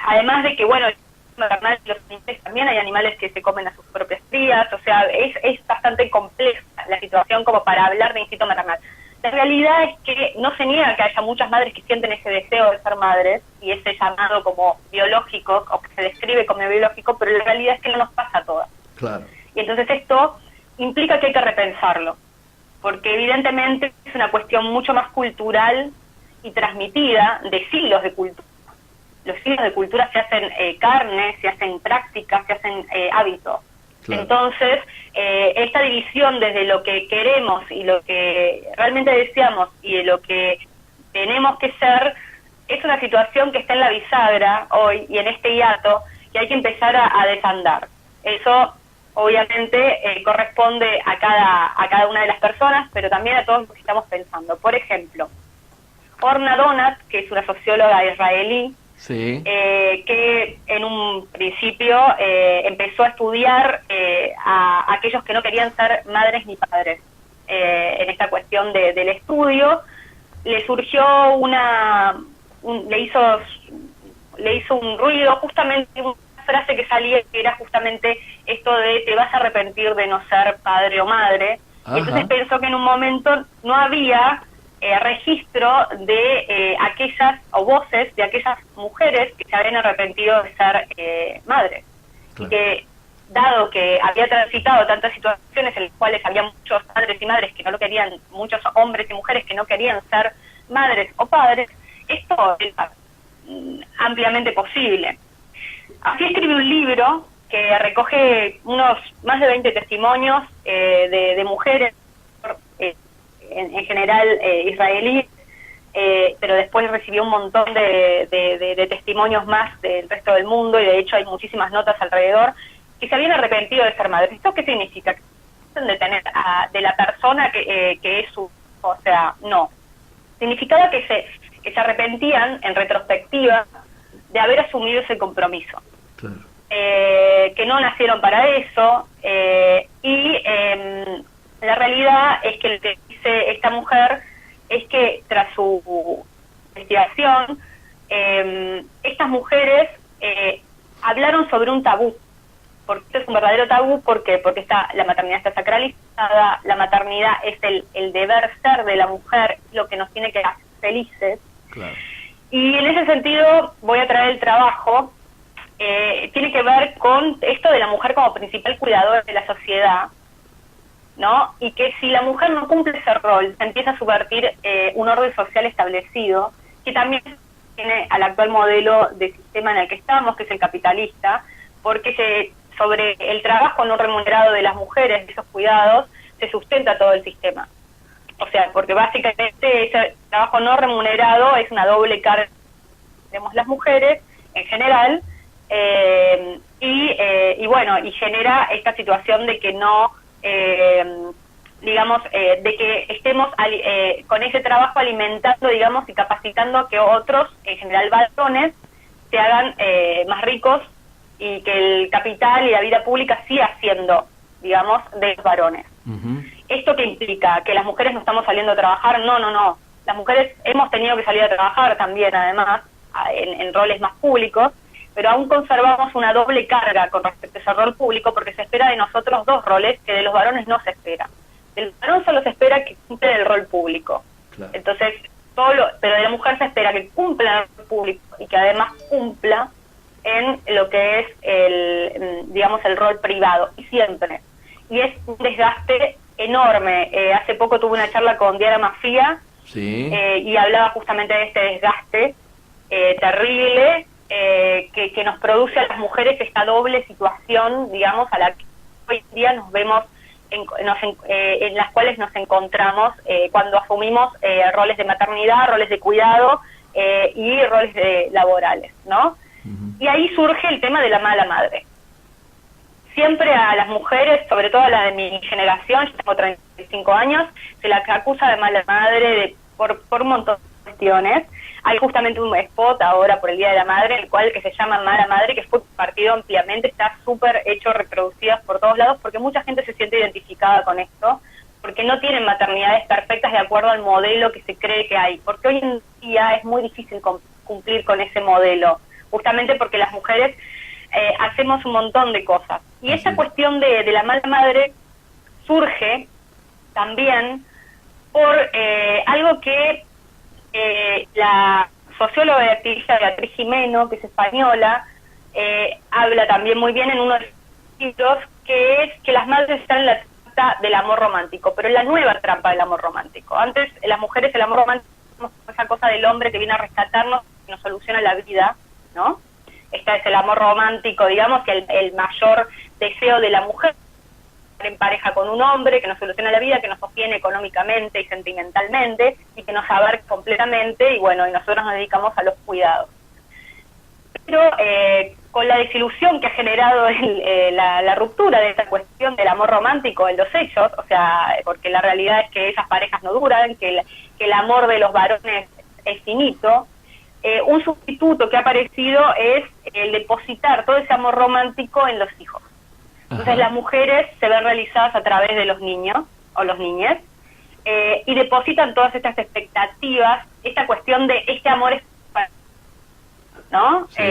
además de que, bueno, el instinto maternal, los animales, también hay animales que se comen a sus propias crías, o sea, es bastante compleja la situación como para hablar de instinto maternal. La realidad es que no se niega que haya muchas madres que sienten ese deseo de ser madres, y ese llamado como biológico, o que se describe como biológico, pero la realidad es que no nos pasa a todas. Claro. Y entonces esto implica que hay que repensarlo, porque evidentemente es una cuestión mucho más cultural y transmitida de siglos de cultura. Los siglos de cultura se hacen carne, se hacen prácticas, se hacen hábitos. Claro. Entonces, esta división desde lo que queremos y lo que realmente deseamos y de lo que tenemos que ser, es una situación que está en la bisagra hoy y en este hiato que hay que empezar a desandar. Eso obviamente corresponde a cada una de las personas, pero también a todos los que estamos pensando. Por ejemplo, Orna Donat, que es una socióloga israelí, sí. Que en un principio empezó a estudiar a aquellos que no querían ser madres ni padres. En esta cuestión del estudio, le surgió le hizo un ruido, justamente una frase que salía, que era justamente esto de te vas a arrepentir de no ser padre o madre. Ajá. Y entonces pensó que en un momento no había registro de aquellas, o voces de aquellas mujeres que se habían arrepentido de ser madres. Claro. Y que, dado que había transitado tantas situaciones en las cuales había muchos padres y madres que no lo querían, muchos hombres y mujeres que no querían ser madres o padres, esto es ampliamente posible. Así escribió un libro que recoge unos más de 20 testimonios de mujeres, en general israelíes, pero después recibió un montón de testimonios más del resto del mundo, y de hecho hay muchísimas notas alrededor, que se habían arrepentido de ser madres. ¿Esto qué significa? De tener de la persona que es su... O sea, no. Significaba que se arrepentían, en retrospectiva, de haber asumido ese compromiso. Claro. Que no nacieron para eso, y la realidad es que lo que dice esta mujer es que tras su investigación, estas mujeres hablaron sobre un tabú, porque esto es un verdadero tabú. ¿Por qué? Porque la maternidad está sacralizada, la maternidad es el deber ser de la mujer, lo que nos tiene que hacer felices. Claro. Y en ese sentido voy a traer el trabajo, tiene que ver con esto de la mujer como principal cuidadora de la sociedad, ¿no? Y que si la mujer no cumple ese rol, se empieza a subvertir un orden social establecido, que también tiene al actual modelo de sistema en el que estamos, que es el capitalista, porque sobre el trabajo no remunerado de las mujeres, de esos cuidados, se sustenta todo el sistema. O sea, porque básicamente ese trabajo no remunerado es una doble carga. Tenemos las mujeres, en general, y bueno, y genera esta situación de que no, digamos, de que estemos con ese trabajo alimentando, digamos, y capacitando a que otros, en general varones, se hagan más ricos y que el capital y la vida pública siga siendo, digamos, de los varones. ¿Esto qué implica? ¿Que las mujeres no estamos saliendo a trabajar? No, no, no. Las mujeres hemos tenido que salir a trabajar también, además, en roles más públicos, pero aún conservamos una doble carga con respecto a ese rol público porque se espera de nosotros dos roles que de los varones no se espera. Del varón solo se espera que cumpla el rol público. Claro. Entonces, pero de la mujer se espera que cumpla el rol público y que además cumpla en lo que es digamos, el rol privado, y siempre. Y es un desgaste enorme. Hace poco tuve una charla con Diana Mafia, sí, y hablaba justamente de este desgaste terrible que nos produce a las mujeres esta doble situación, digamos, a la que hoy en día nos vemos, en las cuales nos encontramos cuando asumimos roles de maternidad, roles de cuidado y roles laborales, ¿no? Y ahí surge el tema de la mala madre. Siempre a las mujeres, sobre todo a la de mi generación, yo tengo 35 años, se las acusa de mala madre por un montón de cuestiones. Hay justamente un spot ahora por el Día de la Madre, el cual que se llama Mala Madre, que fue compartido ampliamente, está súper hecho, reproducido por todos lados, porque mucha gente se siente identificada con esto, porque no tienen maternidades perfectas de acuerdo al modelo que se cree que hay, porque hoy en día es muy difícil cumplir con ese modelo, justamente porque las mujeres hacemos un montón de cosas. Y esta cuestión de la mala madre surge también por algo que la socióloga y activista Beatriz Gimeno, que es española, habla también muy bien en uno de los libros, que es que las madres están en la trampa del amor romántico, pero en la nueva trampa del amor romántico. Antes las mujeres el amor romántico es esa cosa del hombre que viene a rescatarnos y nos soluciona la vida, ¿no? Este es el amor romántico, digamos, que el mayor deseo de la mujer en pareja con un hombre que nos soluciona la vida, que nos sostiene económicamente y sentimentalmente y que nos abarca completamente, y bueno, y nosotros nos dedicamos a los cuidados. Pero con la desilusión que ha generado la ruptura de esta cuestión del amor romántico en los hechos, o sea, porque la realidad es que esas parejas no duran, que el amor de los varones es finito, un sustituto que ha aparecido es el depositar todo ese amor romántico en los hijos. Entonces las mujeres se ven realizadas a través de los niños o los niñes y depositan todas estas expectativas, esta cuestión de este amor es para, ¿no? Sí.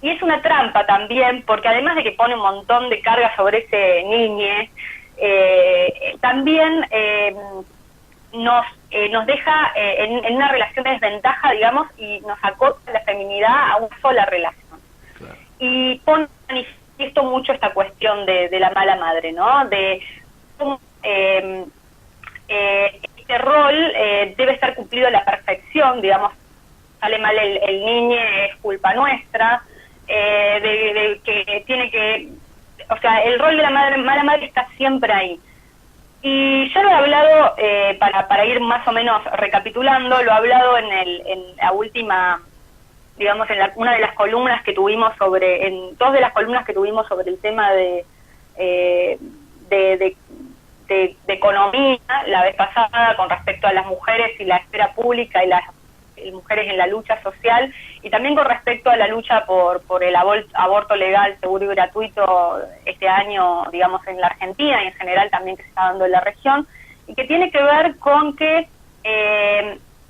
Y es una trampa también, porque además de que pone un montón de carga sobre ese niñe, también nos deja en una relación de desventaja, digamos, y nos acota la feminidad a una sola relación. Claro. Y pone manifiesto mucho esta cuestión de la mala madre, ¿no? De cómo este rol debe estar cumplido a la perfección, digamos, sale mal el niño, es culpa nuestra, de que tiene que, o sea, el rol de la mala madre está siempre ahí. Y yo lo he hablado, para ir más o menos recapitulando, lo he hablado en la última, digamos, en una de las columnas que tuvimos en dos de las columnas que tuvimos sobre el tema de economía la vez pasada con respecto a las mujeres y la esfera pública y las mujeres en la lucha social, y también con respecto a la lucha por el aborto legal, seguro y gratuito este año, digamos, en la Argentina y en general también que se está dando en la región, y que tiene que ver con que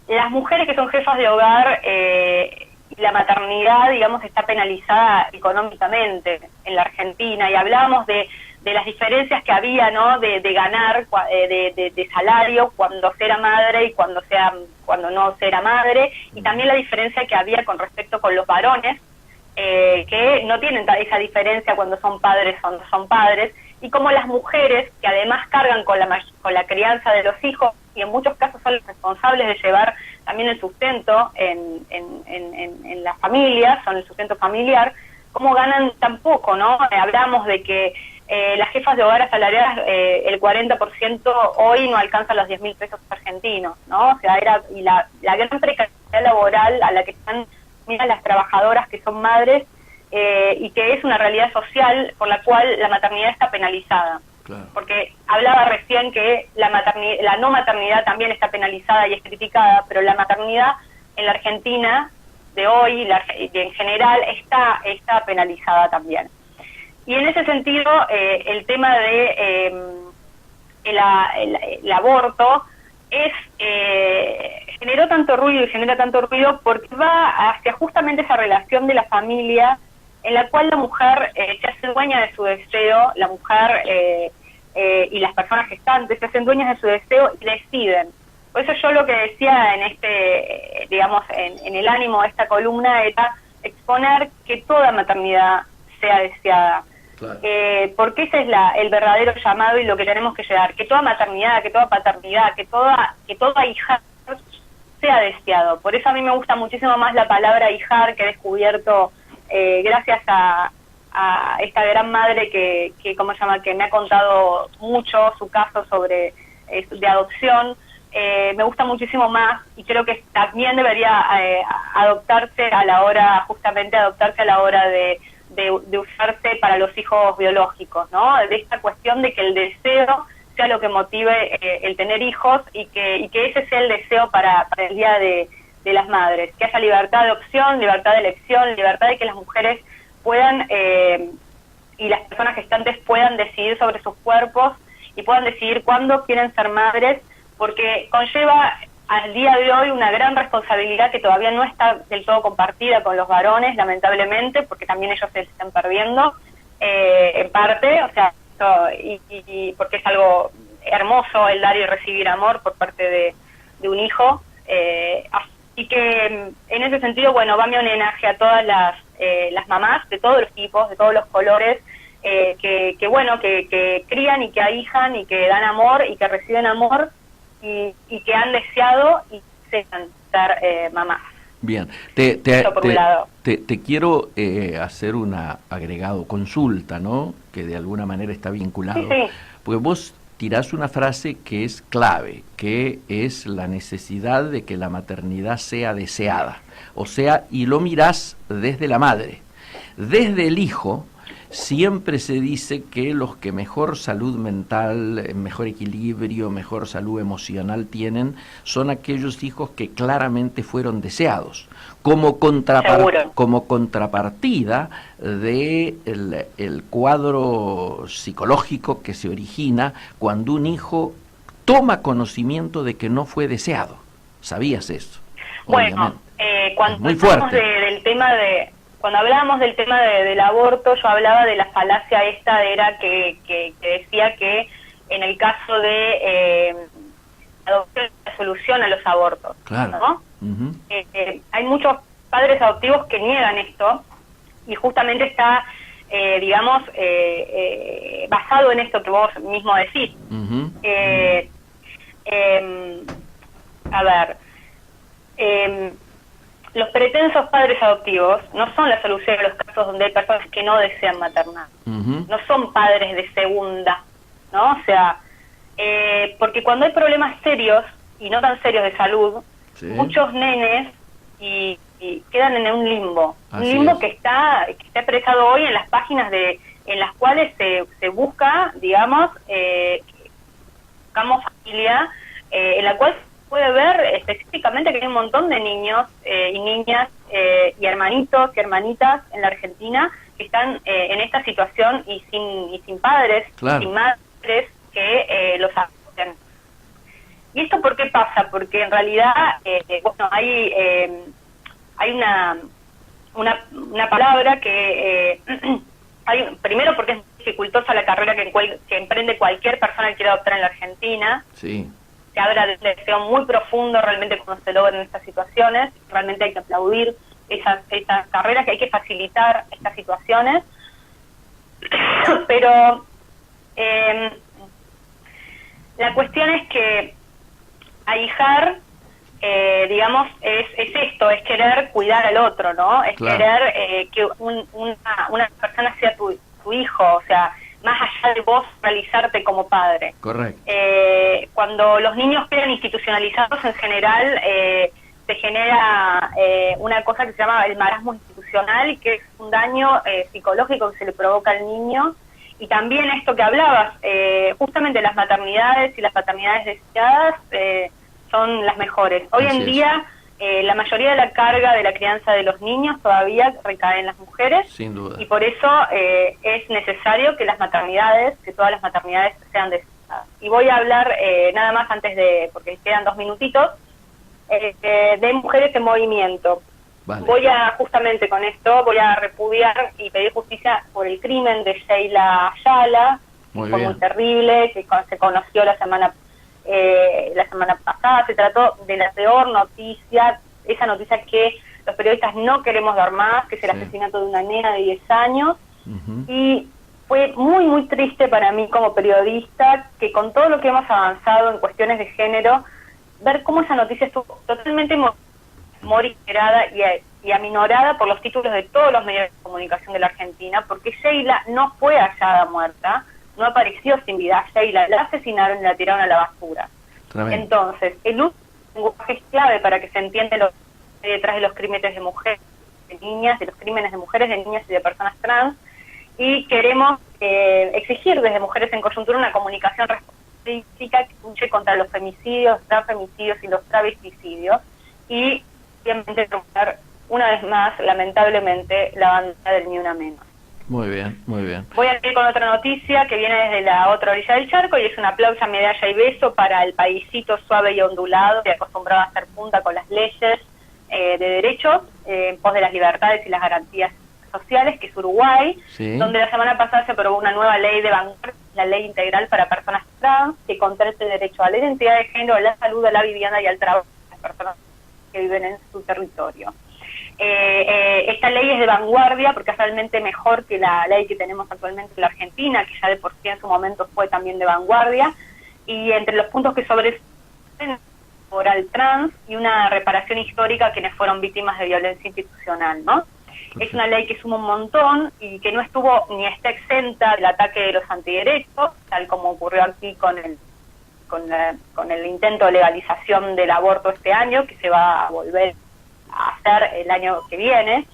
las mujeres que son jefas de hogar y la maternidad, digamos, está penalizada económicamente en la Argentina, y hablábamos de las diferencias que había, ¿no? De ganar, de salario cuando se era madre y cuando no se era madre, y también la diferencia que había con respecto con los varones, que no tienen esa diferencia cuando son padres o no son padres, y como las mujeres, que además cargan con la crianza de los hijos, y en muchos casos son las responsables de llevar también el sustento en las familias, son el sustento familiar, cómo ganan tan poco, ¿no? Hablamos de que las jefas de hogar asalariadas, el 40% hoy no alcanza los 10.000 pesos argentinos, ¿no? O sea, y la gran precariedad laboral a la que están las trabajadoras que son madres, y que es una realidad social por la cual la maternidad está penalizada. Claro. Porque hablaba recién que la no maternidad también está penalizada y es criticada, pero la maternidad en la Argentina de hoy y en general está penalizada también. Y en ese sentido, el tema de el aborto generó tanto ruido y genera tanto ruido porque va hacia justamente esa relación de la familia en la cual la mujer se hace dueña de su deseo, la mujer y las personas gestantes se hacen dueñas de su deseo y deciden. Por eso yo lo que decía en el ánimo de esta columna era exponer que toda maternidad sea deseada. Claro. Porque ese es el verdadero llamado y lo que tenemos que llegar, que toda maternidad, que toda paternidad, que toda hija sea deseado. Por eso a mí me gusta muchísimo más la palabra hijar, que he descubierto gracias a esta gran madre que me ha contado mucho su caso de adopción. Me gusta muchísimo más y creo que también debería adoptarse a la hora de usarse para los hijos biológicos, ¿no? De esta cuestión de que el deseo sea lo que motive el tener hijos y que ese sea el deseo para el Día de las Madres, que haya libertad de opción, libertad de elección, libertad de que las mujeres puedan y las personas gestantes puedan decidir sobre sus cuerpos y puedan decidir cuándo quieren ser madres, porque conlleva al día de hoy una gran responsabilidad que todavía no está del todo compartida con los varones, lamentablemente, porque también ellos se están perdiendo en parte, o sea, y porque es algo hermoso el dar y recibir amor por parte de un hijo, así que en ese sentido, bueno, va mi homenaje a todas las mamás de todos los tipos, de todos los colores, que crían y que ahijan y que dan amor y que reciben amor y que han deseado y desean ser mamás. Bien, Eso por un lado. te quiero hacer una agregado consulta, ¿no? Que de alguna manera está vinculado. Sí. Porque vos tirás una frase que es clave, que es la necesidad de que la maternidad sea deseada. O sea, y lo mirás desde la madre. Desde el hijo, siempre se dice que los que mejor salud mental, mejor equilibrio, mejor salud emocional tienen, son aquellos hijos que claramente fueron deseados, como contrapartida de el cuadro psicológico que se origina cuando un hijo toma conocimiento de que no fue deseado. ¿Sabías eso? Bueno, cuando hablamos cuando hablábamos del tema del aborto, yo hablaba de la falacia esta, era que decía que en el caso de adopción la solución a los abortos, claro, ¿no? Uh-huh. Hay muchos padres adoptivos que niegan esto y justamente está, basado en esto que vos mismo decís. Uh-huh. Los pretensos padres adoptivos no son la solución a los casos donde hay personas que no desean maternar. Uh-huh. No son padres de segunda, ¿no? O sea, porque cuando hay problemas serios y no tan serios de salud, sí, muchos nenes y quedan en un limbo. Así un limbo es. que está expresado hoy en las páginas en las cuales se busca, buscamos familia, en la cual puede ver específicamente que hay un montón de niños y niñas y hermanitos y hermanitas en la Argentina que están en esta situación y sin padres, claro, sin madres que los apoyen. ¿Y esto por qué pasa? Porque en realidad, hay una palabra que primero porque es dificultosa la carrera que emprende cualquier persona que quiera adoptar en la Argentina. sí, Se habla de un deseo muy profundo realmente cuando se logran estas situaciones. Realmente hay que aplaudir esas carreras, que hay que facilitar estas situaciones. Pero la cuestión es que ahijar, es esto, es querer cuidar al otro, ¿no? Es claro, querer que una persona sea tu hijo, o sea, más allá de vos realizarte como padre. correcto. Cuando los niños quedan institucionalizados en general, se genera una cosa que se llama el marasmo institucional, que es un daño psicológico que se le provoca al niño. Y también esto que hablabas, justamente las maternidades y las paternidades deseadas son las mejores. Hoy en día la mayoría de la carga de la crianza de los niños todavía recae en las mujeres. Sin duda. Y por eso es necesario que las maternidades, que todas las maternidades sean deseadas. Y voy a hablar nada más porque quedan 2 minutitos, de mujeres en movimiento. Vale. Justamente con esto, voy a repudiar y pedir justicia por el crimen de Sheila Ayala, que fue muy terrible, que se conoció la semana pasada. Se trató de la peor noticia, esa noticia que los periodistas no queremos dar más, que es el asesinato de una nena de 10 años. Y fue muy, muy triste para mí como periodista que con todo lo que hemos avanzado en cuestiones de género, ver cómo esa noticia estuvo totalmente morigerada y aminorada por los títulos de todos los medios de comunicación de la Argentina, porque Sheila no fue hallada muerta, no apareció sin vida. Sheila la asesinaron y la tiraron a la basura. Tremendo. Entonces, el uso del lenguaje es clave para que se entienda lo que hay detrás de los crímenes de mujeres, de niñas, de los crímenes de mujeres, de niñas y de personas trans, y queremos exigir desde Mujeres en Coyuntura una comunicación responsable que luche contra los femicidios, transfemicidios y los travesticidios, y obviamente promover una vez más, lamentablemente, la bandera del Ni Una Menos. Muy bien, muy bien. Voy a ir con otra noticia que viene desde la otra orilla del charco, y es un aplauso, medalla y beso para el paisito suave y ondulado que acostumbraba a hacer punta con las leyes de derechos en pos de las libertades y las garantías sociales, que es Uruguay, donde la semana pasada se aprobó una nueva ley de vanguardia, la ley integral para personas trans, que contempla el derecho a la identidad de género, a la salud, a la vivienda y al trabajo de las personas que viven en su territorio. Esta ley es de vanguardia porque es realmente mejor que la ley que tenemos actualmente en la Argentina, que ya de por sí en su momento fue también de vanguardia, y entre los puntos que sobresalen moral trans y una reparación histórica a quienes fueron víctimas de violencia institucional, ¿no? Es una ley que suma un montón y que no estuvo ni está exenta del ataque de los antiderechos, tal como ocurrió aquí con el intento de legalización del aborto este año, que se va a volver a hacer el año que viene,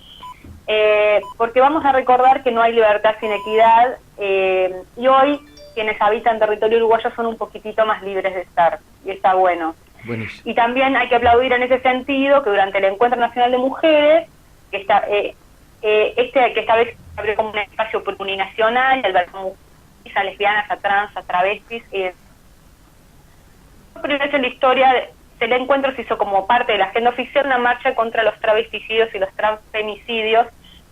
porque vamos a recordar que no hay libertad sin equidad, y hoy quienes habitan territorio uruguayo son un poquitito más libres de estar, y está bueno. Buenísimo. Y también hay que aplaudir en ese sentido que durante el Encuentro Nacional de Mujeres, que esta vez se abrió como un espacio plurinacional, y albergó mujeres, a lesbianas, a trans, a travestis. Primera vez en la historia del encuentro se hizo como parte de la agenda oficial una marcha contra los travesticidios y los transfemicidios,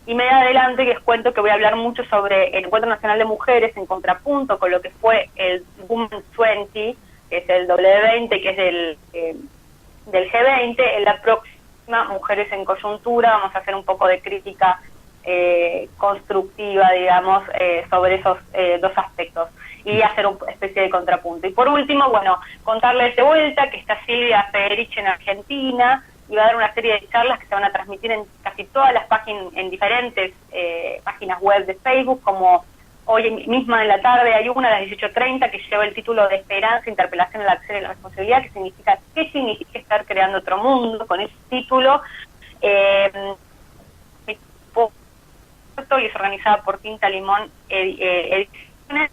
y me adelante que les cuento que voy a hablar mucho sobre el Encuentro Nacional de Mujeres en contrapunto con lo que fue el Women 20, que es el W20, que es del G20. En la próxima Mujeres en Coyuntura vamos a hacer un poco de crítica constructiva, digamos, sobre esos dos aspectos, y hacer una especie de contrapunto. Y por último, bueno, contarles de vuelta que está Silvia Federich en Argentina, y va a dar una serie de charlas que se van a transmitir en casi todas las páginas, en diferentes páginas web de Facebook, como hoy misma en la tarde hay una a las 18:30 que lleva el título de Esperanza, Interpelación, el Acceso y la Responsabilidad, que significa qué significa estar creando otro mundo. Con ese título, y es organizada por Tinta Limón Ediciones.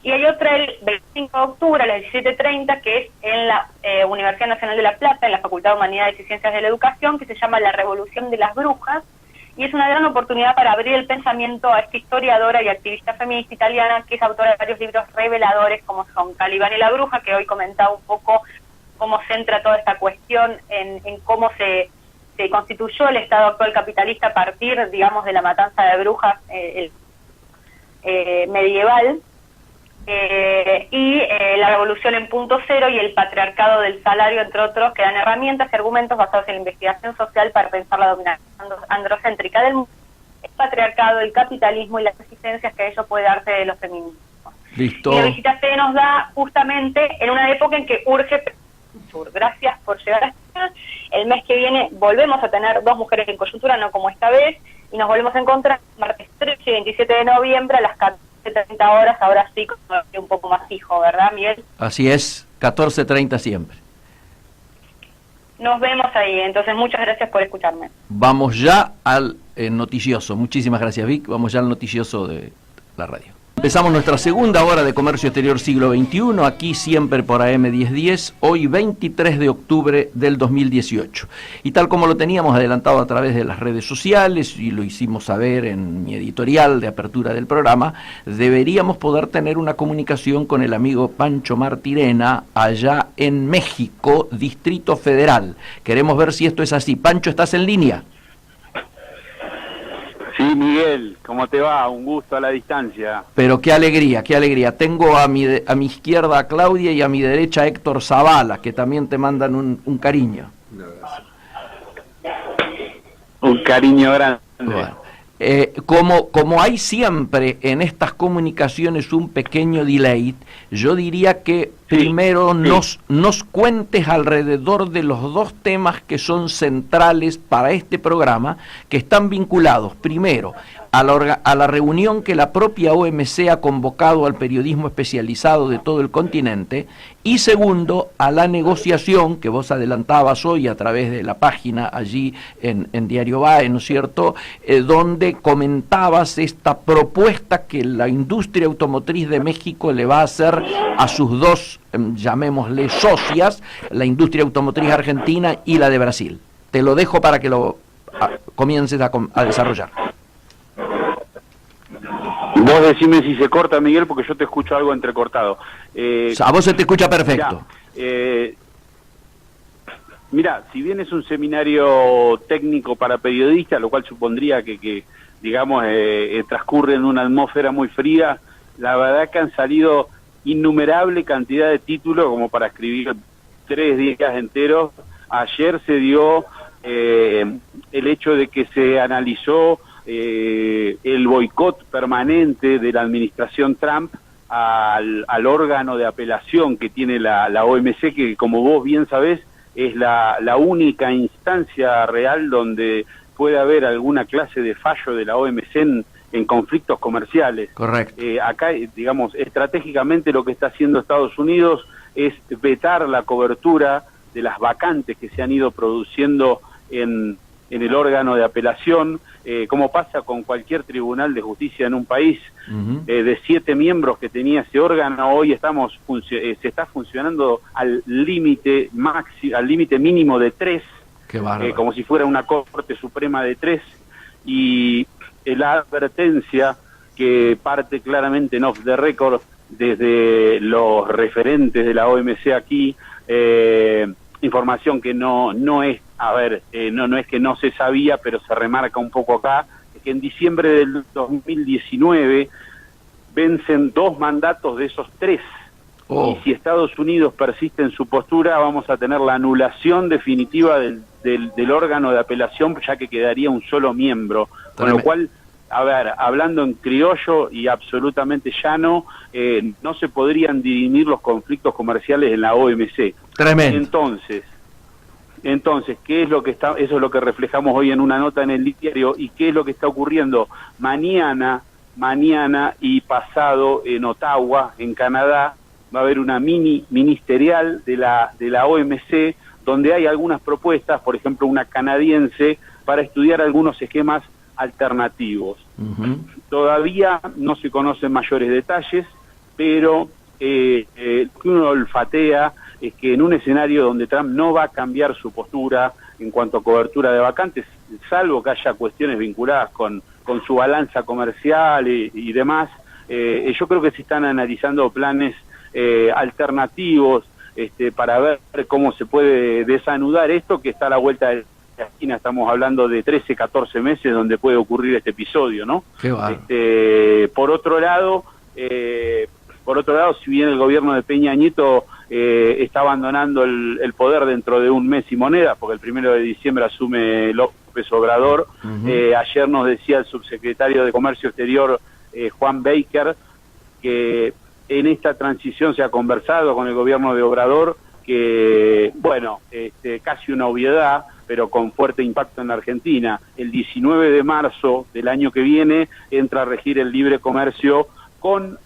Y hay otra el 25 de octubre a las 17:30, que es en la Universidad Nacional de La Plata, en la Facultad de Humanidades y Ciencias de la Educación, que se llama La Revolución de las Brujas, y es una gran oportunidad para abrir el pensamiento a esta historiadora y activista feminista italiana, que es autora de varios libros reveladores, como son Calibán y la Bruja, que hoy comentaba un poco cómo centra toda esta cuestión en cómo se constituyó el Estado actual capitalista a partir, digamos, de la matanza de brujas medieval, y la revolución en punto cero y el patriarcado del salario, entre otros, que dan herramientas y argumentos basados en la investigación social para pensar la dominación androcéntrica del mundo, el patriarcado, el capitalismo y las resistencias que ello puede darse de los feminismos. Listo. Y la visita se nos da justamente en una época en que urge sur. Gracias por llegar hasta acá. El mes que viene volvemos a tener 2 Mujeres en Coyuntura, no como esta vez, y nos volvemos a encontrar martes 13 y 27 de noviembre a las 14:30 horas, ahora sí, como un poco más fijo, ¿verdad, Miguel? Así es, 14:30 siempre. nos vemos ahí. Entonces, muchas gracias por escucharme. Vamos ya al noticioso. Muchísimas gracias, Vic. Vamos ya al noticioso de la radio. Empezamos nuestra segunda hora de Comercio Exterior Siglo XXI, aquí siempre por AM 1010, hoy 23 de octubre del 2018. Y tal como lo teníamos adelantado a través de las redes sociales, y lo hicimos saber en mi editorial de apertura del programa, deberíamos poder tener una comunicación con el amigo Pancho Martirena, allá en México, Distrito Federal. Queremos ver si esto es así. Pancho, ¿estás en línea? Sí, Miguel, ¿cómo te va? Un gusto a la distancia. Pero qué alegría, qué alegría. Tengo a mi izquierda a Claudia y a mi derecha a Héctor Zavala, que también te mandan un cariño. Un cariño grande. Bueno, como hay siempre en estas comunicaciones un pequeño delay, yo diría que primero nos cuentes alrededor de los dos temas que son centrales para este programa, que están vinculados, primero, a la reunión que la propia OMC ha convocado al periodismo especializado de todo el continente, y segundo, a la negociación que vos adelantabas hoy a través de la página allí en Diario BAE, ¿no es cierto?, donde comentabas esta propuesta que la industria automotriz de México le va a hacer a sus dos, llamémosle socias, la industria automotriz argentina y la de Brasil. Te lo dejo para que lo comiences a desarrollar. Vos decime si se corta, Miguel, porque yo te escucho algo entrecortado. A vos se te escucha perfecto. Mira, si bien es un seminario técnico para periodistas, lo cual supondría que digamos, transcurre en una atmósfera muy fría, la verdad que han salido innumerable cantidad de títulos como para escribir 3 días enteros. Ayer se dio el hecho de que se analizó el boicot permanente de la administración Trump al órgano de apelación que tiene la OMC, que como vos bien sabés es la única instancia real donde puede haber alguna clase de fallo de la OMC en conflictos comerciales. Correcto. Acá, digamos, estratégicamente lo que está haciendo Estados Unidos es vetar la cobertura de las vacantes que se han ido produciendo en el órgano de apelación, como pasa con cualquier tribunal de justicia en un país. De 7 miembros que tenía ese órgano, hoy se está funcionando al límite mínimo de 3, como si fuera una Corte Suprema de 3, y la advertencia que parte claramente en off the record desde los referentes de la OMC aquí, información que no es que no se sabía, pero se remarca un poco acá, es que en diciembre del 2019 vencen 2 mandatos de esos 3. Y si Estados Unidos persiste en su postura, vamos a tener la anulación definitiva del órgano de apelación, ya que quedaría un solo miembro. Con lo cual, hablando en criollo y absolutamente llano, no se podrían dirimir los conflictos comerciales en la OMC. Tremendo. Entonces, ¿qué es lo que eso es lo que reflejamos hoy en una nota en el diario, y qué es lo que está ocurriendo mañana y pasado en Ottawa, en Canadá? Va a haber una ministerial de la OMC, donde hay algunas propuestas, por ejemplo, una canadiense, para estudiar algunos esquemas alternativos. Todavía no se conocen mayores detalles, pero lo que uno olfatea es que en un escenario donde Trump no va a cambiar su postura en cuanto a cobertura de vacantes, salvo que haya cuestiones vinculadas con su balanza comercial y demás, yo creo que se están analizando planes alternativos para ver cómo se puede desanudar esto que está a la vuelta de la esquina. Estamos hablando de 13, 14 meses donde puede ocurrir este episodio, ¿no? Por otro lado, si bien el gobierno de Peña Nieto está abandonando el poder dentro de un mes y moneda, porque el 1 de diciembre asume López Obrador, ayer nos decía el subsecretario de Comercio Exterior, Juan Baker, que en esta transición se ha conversado con el gobierno de Obrador, que, bueno, casi una obviedad, pero con fuerte impacto en la Argentina. El 19 de marzo del año que viene entra a regir el libre comercio con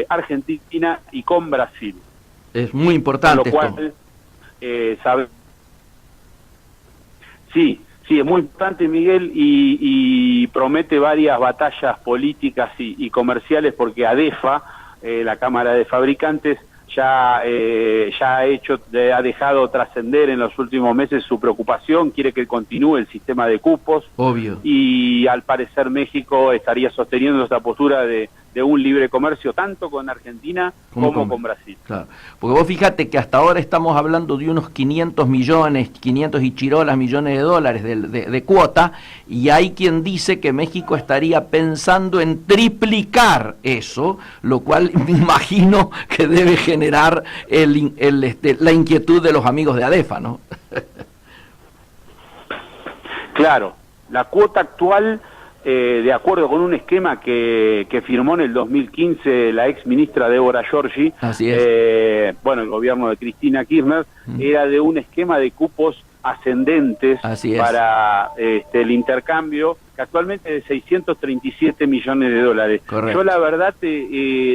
Argentina y con Brasil. Es muy importante. Con lo cual, Sí, sí, es muy importante, Miguel, y promete varias batallas políticas y comerciales, porque ADEFA, la Cámara de Fabricantes, ya ha dejado trascender en los últimos meses su preocupación, quiere que continúe el sistema de cupos. Obvio. Y al parecer México estaría sosteniendo esta postura de un libre comercio tanto con Argentina como con Brasil. Claro, porque vos fíjate que hasta ahora estamos hablando de unos 500 y chirolas millones de dólares de cuota, y hay quien dice que México estaría pensando en triplicar eso, lo cual me imagino que debe generar la inquietud de los amigos de ADEFA, ¿no? Claro, la cuota actual, de acuerdo con un esquema que firmó en el 2015 la ex ministra Débora Giorgi, así es. Bueno, el gobierno de Cristina Kirchner, era de un esquema de cupos ascendentes para el intercambio, que actualmente es de 637 millones de dólares. Correcto. Yo la verdad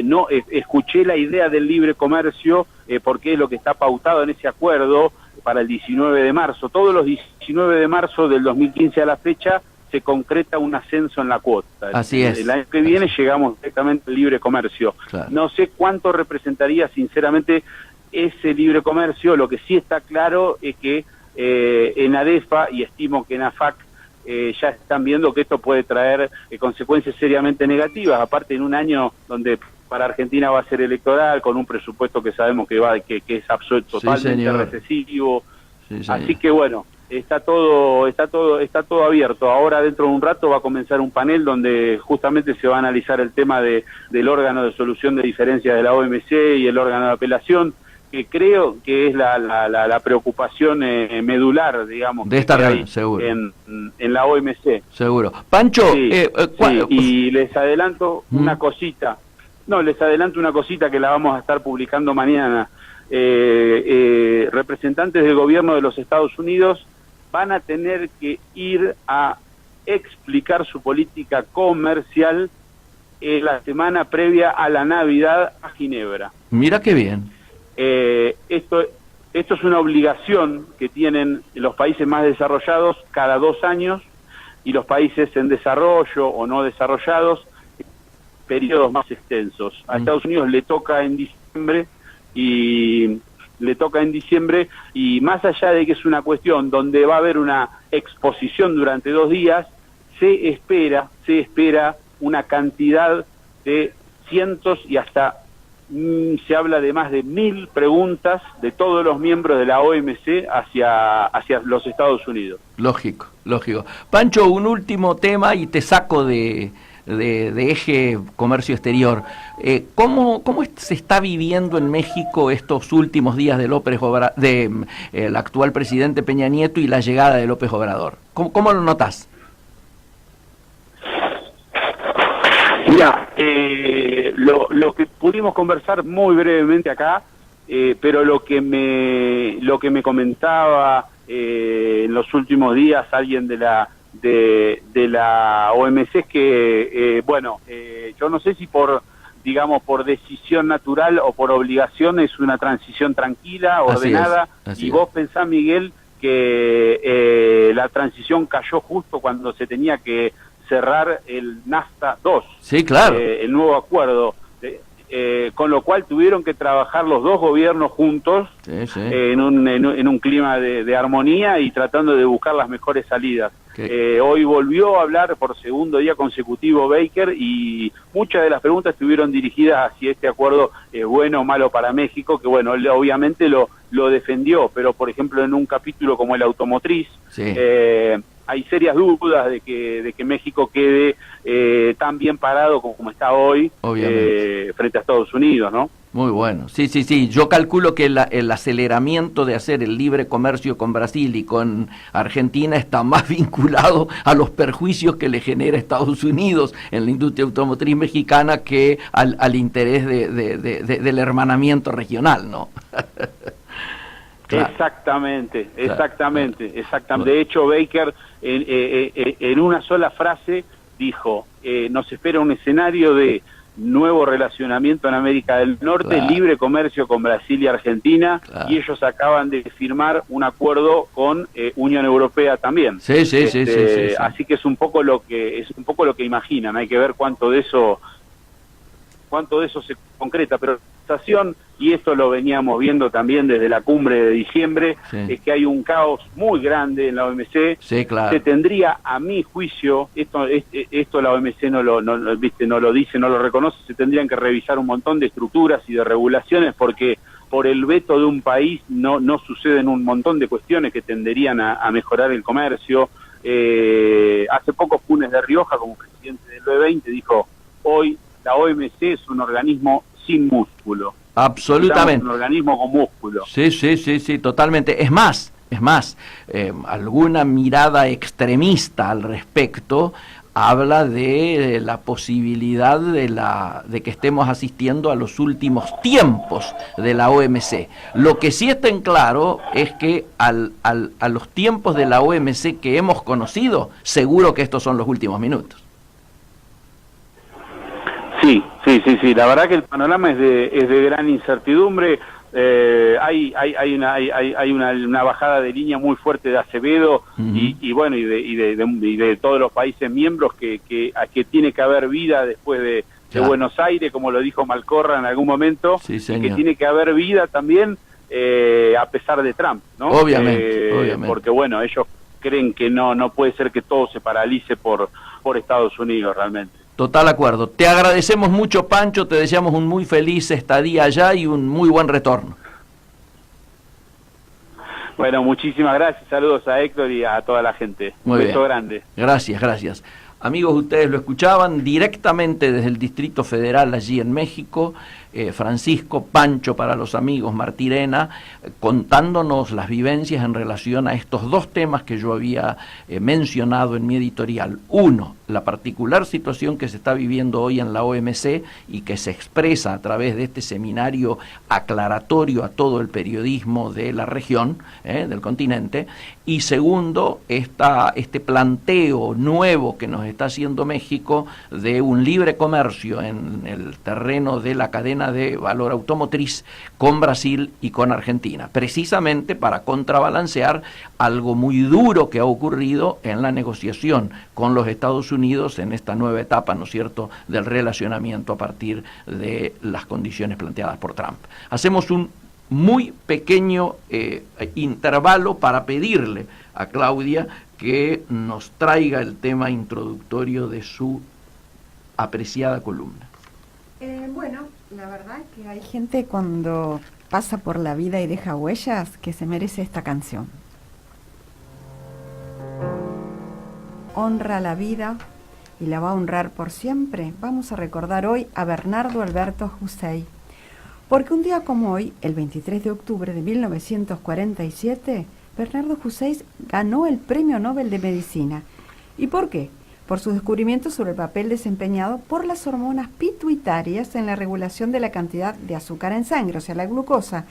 no escuché la idea del libre comercio, porque es lo que está pautado en ese acuerdo para el 19 de marzo. Todos los 19 de marzo del 2015 a la fecha se concreta un ascenso en la cuota. Así es. El año que viene llegamos directamente al libre comercio. Claro. No sé cuánto representaría sinceramente ese libre comercio. Lo que sí está claro es que en ADEFA, y estimo que en AFAC, ya están viendo que esto puede traer consecuencias seriamente negativas, aparte en un año donde para Argentina va a ser electoral, con un presupuesto que sabemos que es totalmente recesivo. Sí, así que bueno, está todo abierto. Ahora dentro de un rato va a comenzar un panel donde justamente se va a analizar el tema del órgano de solución de diferencias de la OMC y el órgano de apelación, que creo que es la preocupación medular, digamos, de esta reunión, seguro, en la OMC. Seguro. Pancho, sí, y les adelanto una cosita. No, les adelanto una cosita que la vamos a estar publicando mañana. Representantes del gobierno de los Estados Unidos van a tener que ir a explicar su política comercial la semana previa a la Navidad a Ginebra. Mira qué bien. Esto es una obligación que tienen los países más desarrollados cada 2 años, y los países en desarrollo o no desarrollados periodos más extensos. A Estados Unidos le toca en diciembre, y más allá de que es una cuestión donde va a haber una exposición durante 2 días, se espera una cantidad de cientos y hasta se habla de más de 1000 preguntas de todos los miembros de la OMC hacia los Estados Unidos. Lógico. Pancho, un último tema y te saco de eje comercio exterior. ¿Cómo se está viviendo en México estos últimos días de el actual presidente Peña Nieto y la llegada de López Obrador? ¿Cómo lo notas? Mira, lo que pudimos conversar muy brevemente acá, pero lo que me comentaba en los últimos días alguien de la OMC es que, yo no sé si por decisión natural o por obligación es una transición tranquila, ordenada, así es. Vos pensás, Miguel, que la transición cayó justo cuando se tenía que cerrar el NAFTA 2, sí, claro, el nuevo acuerdo, con lo cual tuvieron que trabajar los dos gobiernos juntos, en un clima de armonía y tratando de buscar las mejores salidas. Hoy volvió a hablar por segundo día consecutivo Baker, y muchas de las preguntas estuvieron dirigidas hacia este acuerdo bueno o malo para México, que bueno, él obviamente lo defendió, pero por ejemplo en un capítulo como el automotriz, hay serias dudas de que México quede tan bien parado como está hoy frente a Estados Unidos, ¿no? Muy bueno, sí. Yo calculo que el aceleramiento de hacer el libre comercio con Brasil y con Argentina está más vinculado a los perjuicios que le genera Estados Unidos en la industria automotriz mexicana que al interés del hermanamiento regional, ¿no? Claro. Exactamente. De hecho, Baker en una sola frase dijo, nos espera un escenario de nuevo relacionamiento en América del Norte, Claro. libre comercio con Brasil y Argentina, Claro. y ellos acaban de firmar un acuerdo con Unión Europea también. Sí, sí, sí, sí. Así que es un poco lo que imaginan. Hay que ver cuánto de eso se concreta, pero la sensación, y esto lo veníamos viendo también desde la cumbre de diciembre, Sí. es que hay un caos muy grande en la OMC. Sí, claro. Se tendría, a mi juicio, esto la OMC no lo dice, no lo reconoce, se tendrían que revisar un montón de estructuras y de regulaciones, porque por el veto de un país no suceden un montón de cuestiones que tenderían a mejorar el comercio. Hace poco Funes de Rioja, como presidente del B20, dijo: hoy la OMC es un organismo sin músculo. Absolutamente. Es un organismo con músculo. Sí, totalmente. Es más, alguna mirada extremista al respecto habla de la posibilidad de que estemos asistiendo a los últimos tiempos de la OMC. Lo que sí está en claro es que a los tiempos de la OMC que hemos conocido, seguro que estos son los últimos minutos. Sí. La verdad que el panorama es de gran incertidumbre. Hay una bajada de línea muy fuerte de Acevedo. Uh-huh. y de todos los países miembros que tiene que haber vida después de Buenos Aires, como lo dijo Malcorra en algún momento. Sí, y que tiene que haber vida también a pesar de Trump, ¿no? Obviamente. Porque bueno, ellos creen que no puede ser que todo se paralice por Estados Unidos realmente. Total acuerdo. Te agradecemos mucho, Pancho, te deseamos un muy feliz estadía allá y un muy buen retorno. Bueno, muchísimas gracias, saludos a Héctor y a toda la gente. Muy Un beso bien. grande. Gracias. Amigos, ustedes lo escuchaban directamente desde el Distrito Federal allí en México, Francisco Pancho para los amigos Martirena, contándonos las vivencias en relación a estos dos temas que yo había mencionado en mi editorial. Uno, la particular situación que se está viviendo hoy en la OMC y que se expresa a través de este seminario aclaratorio a todo el periodismo de la región, del continente. Y segundo, este planteo nuevo que nos está haciendo México de un libre comercio en el terreno de la cadena de valor automotriz con Brasil y con Argentina, precisamente para contrabalancear algo muy duro que ha ocurrido en la negociación con los Estados Unidos en esta nueva etapa, ¿no es cierto?, del relacionamiento a partir de las condiciones planteadas por Trump. Hacemos un muy pequeño intervalo para pedirle a Claudia que nos traiga el tema introductorio de su apreciada columna. Bueno, la verdad que hay gente cuando pasa por la vida y deja huellas que se merece esta canción. Honra la vida y la va a honrar por siempre. Vamos a recordar hoy a Bernardo Alberto Hussein. Porque un día como hoy, el 23 de octubre de 1947, Bernardo Hussein ganó el Premio Nobel de Medicina. ¿Y por qué? Por sus descubrimientos sobre el papel desempeñado por las hormonas pituitarias en la regulación de la cantidad de azúcar en sangre, o sea, la glucosa.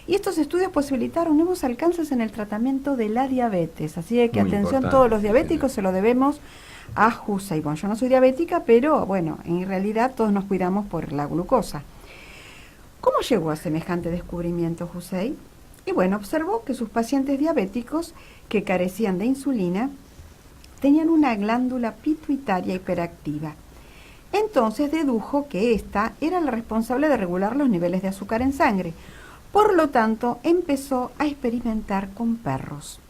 Y estos estudios posibilitaron nuevos alcances en el tratamiento de la diabetes. Así que Muy atención, importante, todos los diabéticos se lo debemos a Hussein. Bueno, yo no soy diabética, pero bueno, en realidad todos nos cuidamos por la glucosa. ¿Cómo llegó a semejante descubrimiento Hussein? Y bueno, observó que sus pacientes diabéticos que carecían de insulina tenían una glándula pituitaria hiperactiva. Entonces dedujo que esta era la responsable de regular los niveles de azúcar en sangre. Por lo tanto, empezó a experimentar con perros.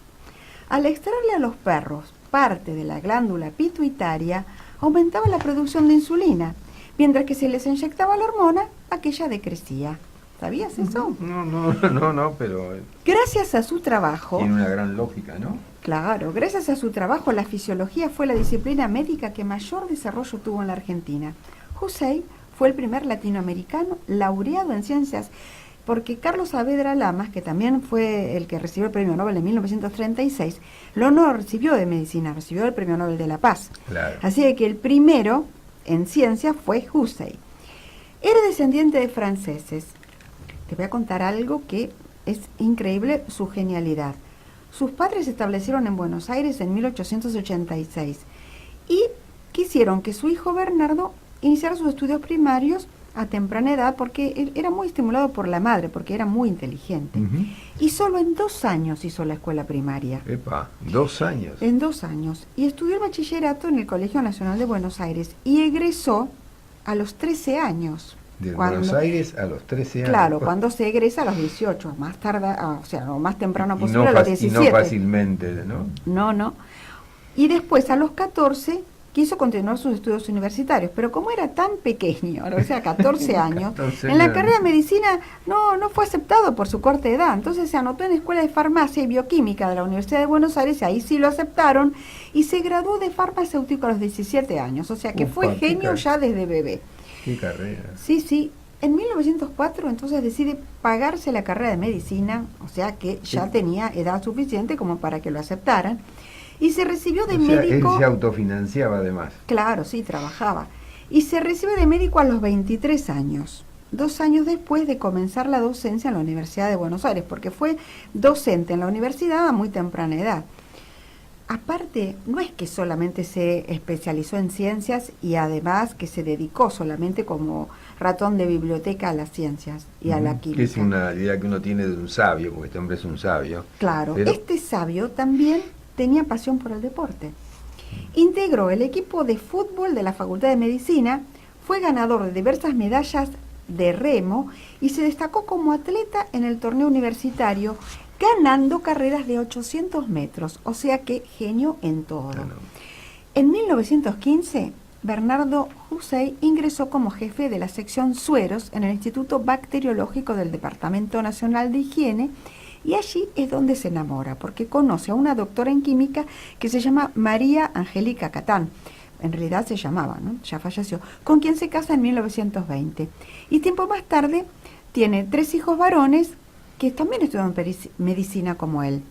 Al extraerle a los perros parte de la glándula pituitaria, aumentaba la producción de insulina, mientras que se les inyectaba la hormona, aquella decrecía. ¿Sabías eso? No, pero Gracias a su trabajo... tiene una gran lógica, ¿no? Claro, gracias a su trabajo, la fisiología fue la disciplina médica que mayor desarrollo tuvo en la Argentina. Hussein fue el primer latinoamericano laureado en ciencias, porque Carlos Saavedra Lamas, que también fue el que recibió el Premio Nobel en 1936, no recibió de medicina, recibió el Premio Nobel de la Paz. Claro. Así que el primero en ciencia fue Hussein. Era descendiente de franceses. Te voy a contar algo que es increíble, su genialidad. Sus padres se establecieron en Buenos Aires en 1886 y quisieron que su hijo Bernardo iniciar sus estudios primarios a temprana edad porque él era muy estimulado por la madre, porque era muy inteligente. Y solo en 2 años hizo la escuela primaria. Epa, 2 años. En 2 años. Y estudió el bachillerato en el Colegio Nacional de Buenos Aires y egresó a los 13 años. De Buenos Aires a los 13 años. Claro, cuando se egresa a los 18, más tarde, o sea, lo más temprano Y posible no a los y 17. no fácilmente, ¿no? No. Y después, a los 14, quiso continuar sus estudios universitarios, pero como era tan pequeño, o sea, 14 años, 14 en la años. carrera de medicina no fue aceptado por su corta edad. Entonces se anotó en la Escuela de Farmacia y Bioquímica de la Universidad de Buenos Aires, y ahí sí lo aceptaron, y se graduó de farmacéutico a los 17 años, o sea que fue qué genio ya desde bebé. Qué carrera. Sí. En 1904 entonces decide pagarse la carrera de medicina, o sea que ya tenía edad suficiente como para que lo aceptaran, y se recibió de médico. Él se autofinanciaba además. Claro, sí, trabajaba. Y se recibe de médico a los 23 años, 2 años después de comenzar la docencia en la Universidad de Buenos Aires, porque fue docente en la universidad a muy temprana edad. Aparte, no es que solamente se especializó en ciencias y además que se dedicó solamente como ratón de biblioteca a las ciencias y a la química. Que es una idea que uno tiene de un sabio, porque este hombre es un sabio. Claro, pero este sabio también tenía pasión por el deporte. Integró el equipo de fútbol de la Facultad de Medicina, fue ganador de diversas medallas de remo y se destacó como atleta en el torneo universitario, ganando carreras de 800 metros, o sea que genio en todo. Bueno. En 1915, Bernardo Hussey ingresó como jefe de la sección sueros en el Instituto Bacteriológico del Departamento Nacional de Higiene, y allí es donde se enamora, porque conoce a una doctora en química que se llama María Angélica Catán. En realidad se llamaba, ¿no? Ya falleció, con quien se casa en 1920. Y tiempo más tarde tiene 3 hijos varones que también estudian medicina como él.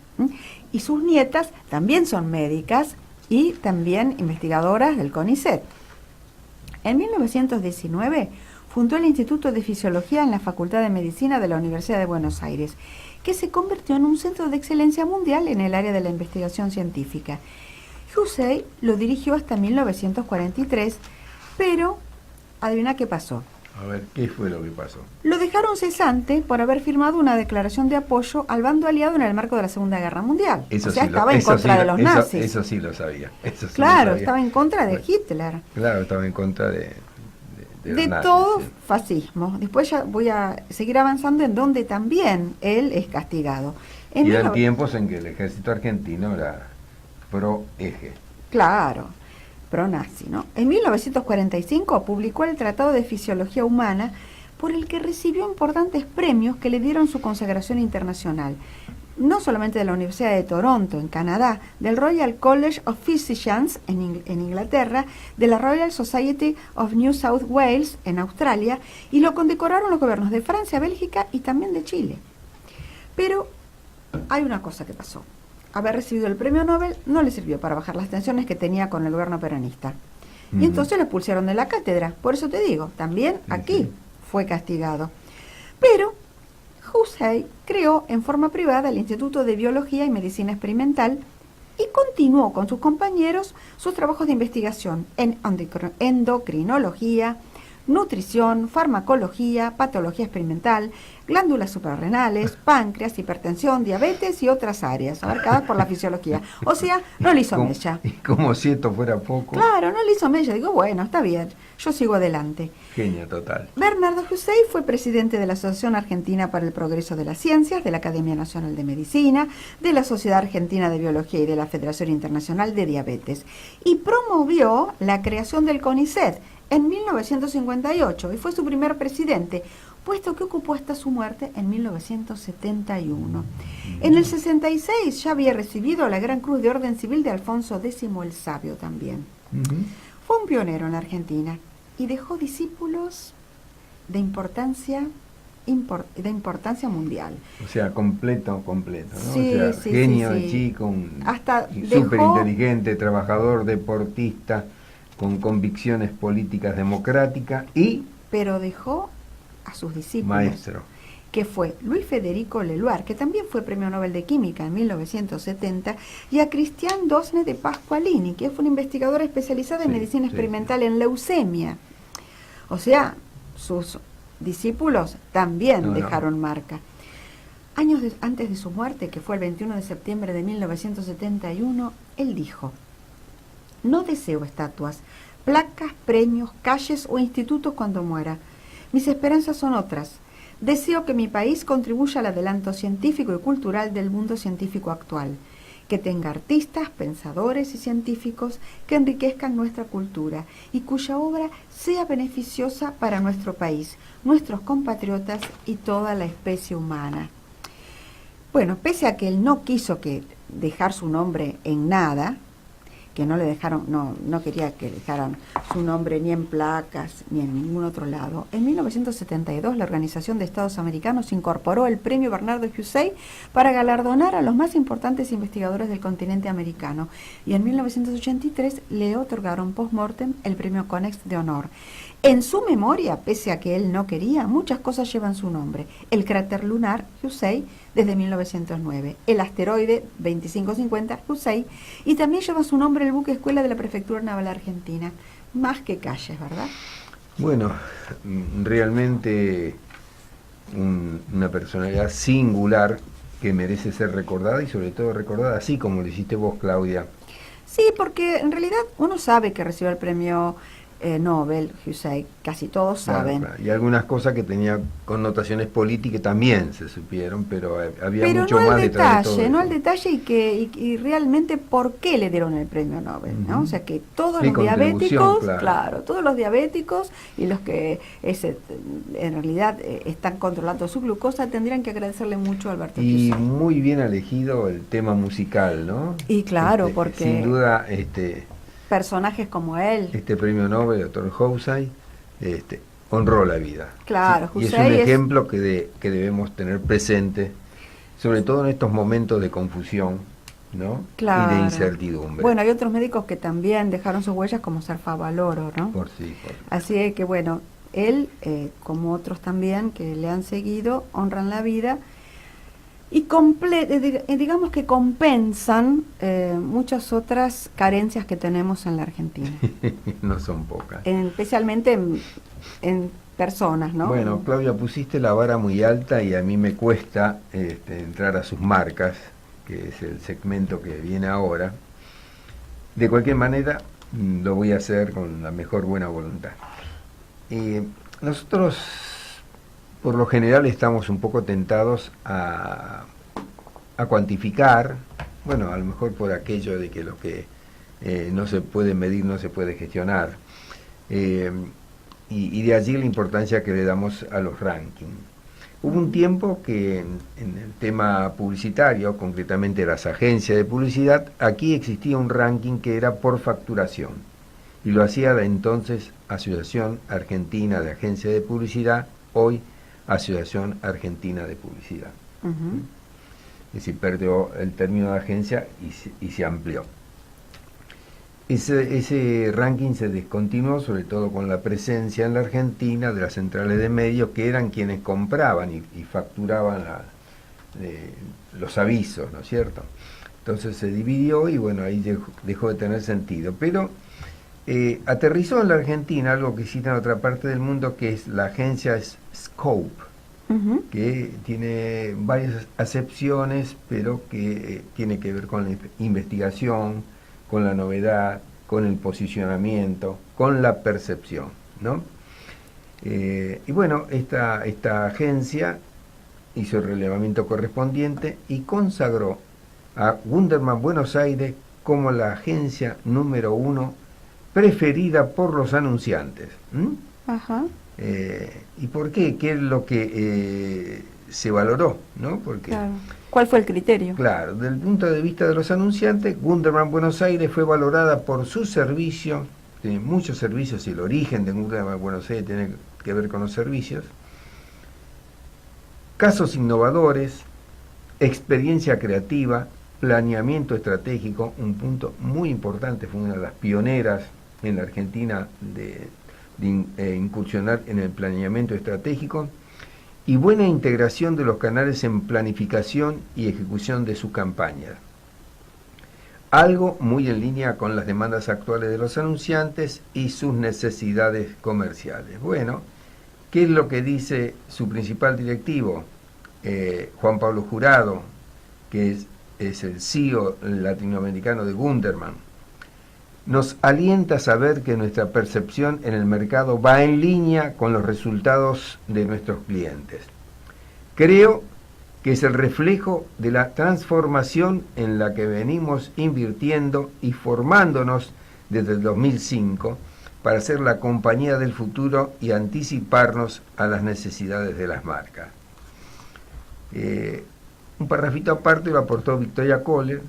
Y sus nietas también son médicas y también investigadoras del CONICET. En 1919 fundó el Instituto de Fisiología en la Facultad de Medicina de la Universidad de Buenos Aires, que se convirtió en un centro de excelencia mundial en el área de la investigación científica. Hussey lo dirigió hasta 1943, pero adivina qué pasó. A ver, ¿qué fue lo que pasó? Lo dejaron cesante por haber firmado una declaración de apoyo al bando aliado en el marco de la Segunda Guerra Mundial. Eso o sea, sí estaba en contra de los nazis. Eso sí lo sabía. Eso sí Claro, lo sabía. estaba en contra de Bueno, Hitler. Claro, estaba en contra de los nazis, todo sí. fascismo. Después ya voy a seguir avanzando en donde también él es castigado. Y eran tiempos en que el ejército argentino era pro-eje. Claro, pro-nazi, ¿no? En 1945 publicó el Tratado de Fisiología Humana, por el que recibió importantes premios que le dieron su consagración internacional. No solamente de la Universidad de Toronto, en Canadá, del Royal College of Physicians, en Inglaterra, de la Royal Society of New South Wales, en Australia, y lo condecoraron los gobiernos de Francia, Bélgica y también de Chile. Pero hay una cosa que pasó. Haber recibido el premio Nobel no le sirvió para bajar las tensiones que tenía con el gobierno peronista. Y entonces lo expulsaron de la cátedra. Por eso te digo, también aquí fue castigado. Pero Hussey creó en forma privada el Instituto de Biología y Medicina Experimental y continuó con sus compañeros sus trabajos de investigación en endocrinología, nutrición, farmacología, patología experimental, glándulas suprarrenales, páncreas, hipertensión, diabetes y otras áreas abarcadas por la fisiología. O sea, no le hizo mella. Y como si esto fuera poco. Claro, no le hizo mella. Digo, bueno, está bien, yo sigo adelante. Genio total. Bernardo Hussey fue presidente de la Asociación Argentina para el Progreso de las Ciencias, de la Academia Nacional de Medicina, de la Sociedad Argentina de Biología y de la Federación Internacional de Diabetes. Y promovió la creación del CONICET en 1958 y fue su primer presidente, puesto que ocupó hasta su muerte en 1971. En el 66 ya había recibido la Gran Cruz de Orden Civil de Alfonso X el Sabio también. Fue un pionero en la Argentina y dejó discípulos de importancia mundial. O sea, completo, ¿no? Sí, o sea, sí, genio, sí, sí. chico, Hasta súper inteligente, trabajador, deportista, con convicciones políticas democráticas y pero dejó a sus discípulos, maestro, que fue Luis Federico Leloir, que también fue Premio Nobel de Química en 1970, y a Cristian Dosne de Pasqualini, que fue un investigador especializado en medicina experimental en leucemia. O sea, sus discípulos también No, no. dejaron marca. Años antes de su muerte, que fue el 21 de septiembre de 1971, él dijo: no deseo estatuas, placas, premios, calles o institutos cuando muera. Mis esperanzas son otras. Deseo que mi país contribuya al adelanto científico y cultural del mundo científico actual, que tenga artistas, pensadores y científicos que enriquezcan nuestra cultura y cuya obra sea beneficiosa para nuestro país, nuestros compatriotas y toda la especie humana. Bueno, pese a que él no quiso dejar su nombre en nada, que no le dejaron, no quería que dejaran su nombre ni en placas ni en ningún otro lado. En 1972 la Organización de Estados Americanos incorporó el premio Bernardo Hussein para galardonar a los más importantes investigadores del continente americano, y en 1983 le otorgaron post-mortem el premio Konex de honor. En su memoria, pese a que él no quería, muchas cosas llevan su nombre: el cráter lunar Hussein desde 1909, el asteroide 2550 Hussein, y también lleva su nombre el buque escuela de la Prefectura Naval Argentina. Más que calles, ¿verdad? Bueno, realmente una personalidad singular que merece ser recordada, y sobre todo recordada así como lo hiciste vos, Claudia. Sí, porque en realidad uno sabe que recibió el premio Nobel Hussein, casi todos saben. Claro, y algunas cosas que tenían connotaciones políticas también se supieron, pero había Pero mucho no más el detrás de todo detalle, no eso. el detalle y realmente por qué le dieron el premio Nobel, ¿no? Ujú. O sea que todos Mi los contribución, diabéticos, claro. todos los diabéticos y los que en realidad están controlando su glucosa tendrían que agradecerle mucho a Alberto Y Hussein. muy bien elegido el tema musical, ¿no? Y claro, porque sin duda personajes como él, este premio Nobel, doctor Hussein, honró la vida. claro, Sí, y es un Hussein es ejemplo que debemos tener presente, sobre todo en estos momentos de confusión, ¿no? claro. Y de incertidumbre. Bueno, hay otros médicos que también dejaron sus huellas, como Serfa Valoro, ¿no? Por sí, por sí. Así que bueno, él, como otros también que le han seguido, honran la vida y digamos que compensan muchas otras carencias que tenemos en la Argentina, No son pocas. especialmente en personas, ¿no? Bueno, Claudia, pusiste la vara muy alta y a mí me cuesta entrar a sus marcas, que es el segmento que viene ahora. De cualquier manera, lo voy a hacer con la mejor buena voluntad. Nosotros, por lo general, estamos un poco tentados a cuantificar, bueno, a lo mejor por aquello de que lo que no se puede medir no se puede gestionar. Y de allí la importancia que le damos a los rankings. Hubo un tiempo que en el tema publicitario, concretamente las agencias de publicidad, aquí existía un ranking que era por facturación, y lo hacía la entonces Asociación Argentina de Agencias de Publicidad, hoy Asociación Argentina de Publicidad. Ujú. Es decir, perdió el término de agencia y se amplió. Ese ranking se descontinuó, sobre todo con la presencia en la Argentina de las centrales de medios, que eran quienes compraban y facturaban los avisos, ¿no es cierto? Entonces se dividió y bueno, ahí dejó de tener sentido. Pero aterrizó en la Argentina algo que existe en otra parte del mundo, que es la agencia Scope, Ujú. que tiene varias acepciones, pero que tiene que ver con la investigación, con la novedad, con el posicionamiento, con la percepción, ¿no? Y bueno, esta agencia hizo el relevamiento correspondiente y consagró a Wunderman Buenos Aires como la agencia número 1 preferida por los anunciantes. Ajá. ¿Y por qué? ¿Qué es lo que se valoró? ¿No? Porque, Claro. ¿Cuál fue el criterio? claro, desde el punto de vista de los anunciantes, Wunderman Buenos Aires fue valorada por su servicio, tiene muchos servicios y el origen de Wunderman Buenos Aires tiene que ver con los servicios, casos innovadores, experiencia creativa, planeamiento estratégico, un punto muy importante, fue una de las pioneras en la Argentina de incursionar en el planeamiento estratégico, y buena integración de los canales en planificación y ejecución de sus campañas. algo muy en línea con las demandas actuales de los anunciantes y sus necesidades comerciales. Bueno, ¿qué es lo que dice su principal directivo, Juan Pablo Jurado, que es el CEO latinoamericano de Gunderman? Nos alienta a saber que nuestra percepción en el mercado va en línea con los resultados de nuestros clientes. Creo que es el reflejo de la transformación en la que venimos invirtiendo y formándonos desde el 2005 para ser la compañía del futuro y anticiparnos a las necesidades de las marcas. Un parrafito aparte lo aportó Victoria Kohler,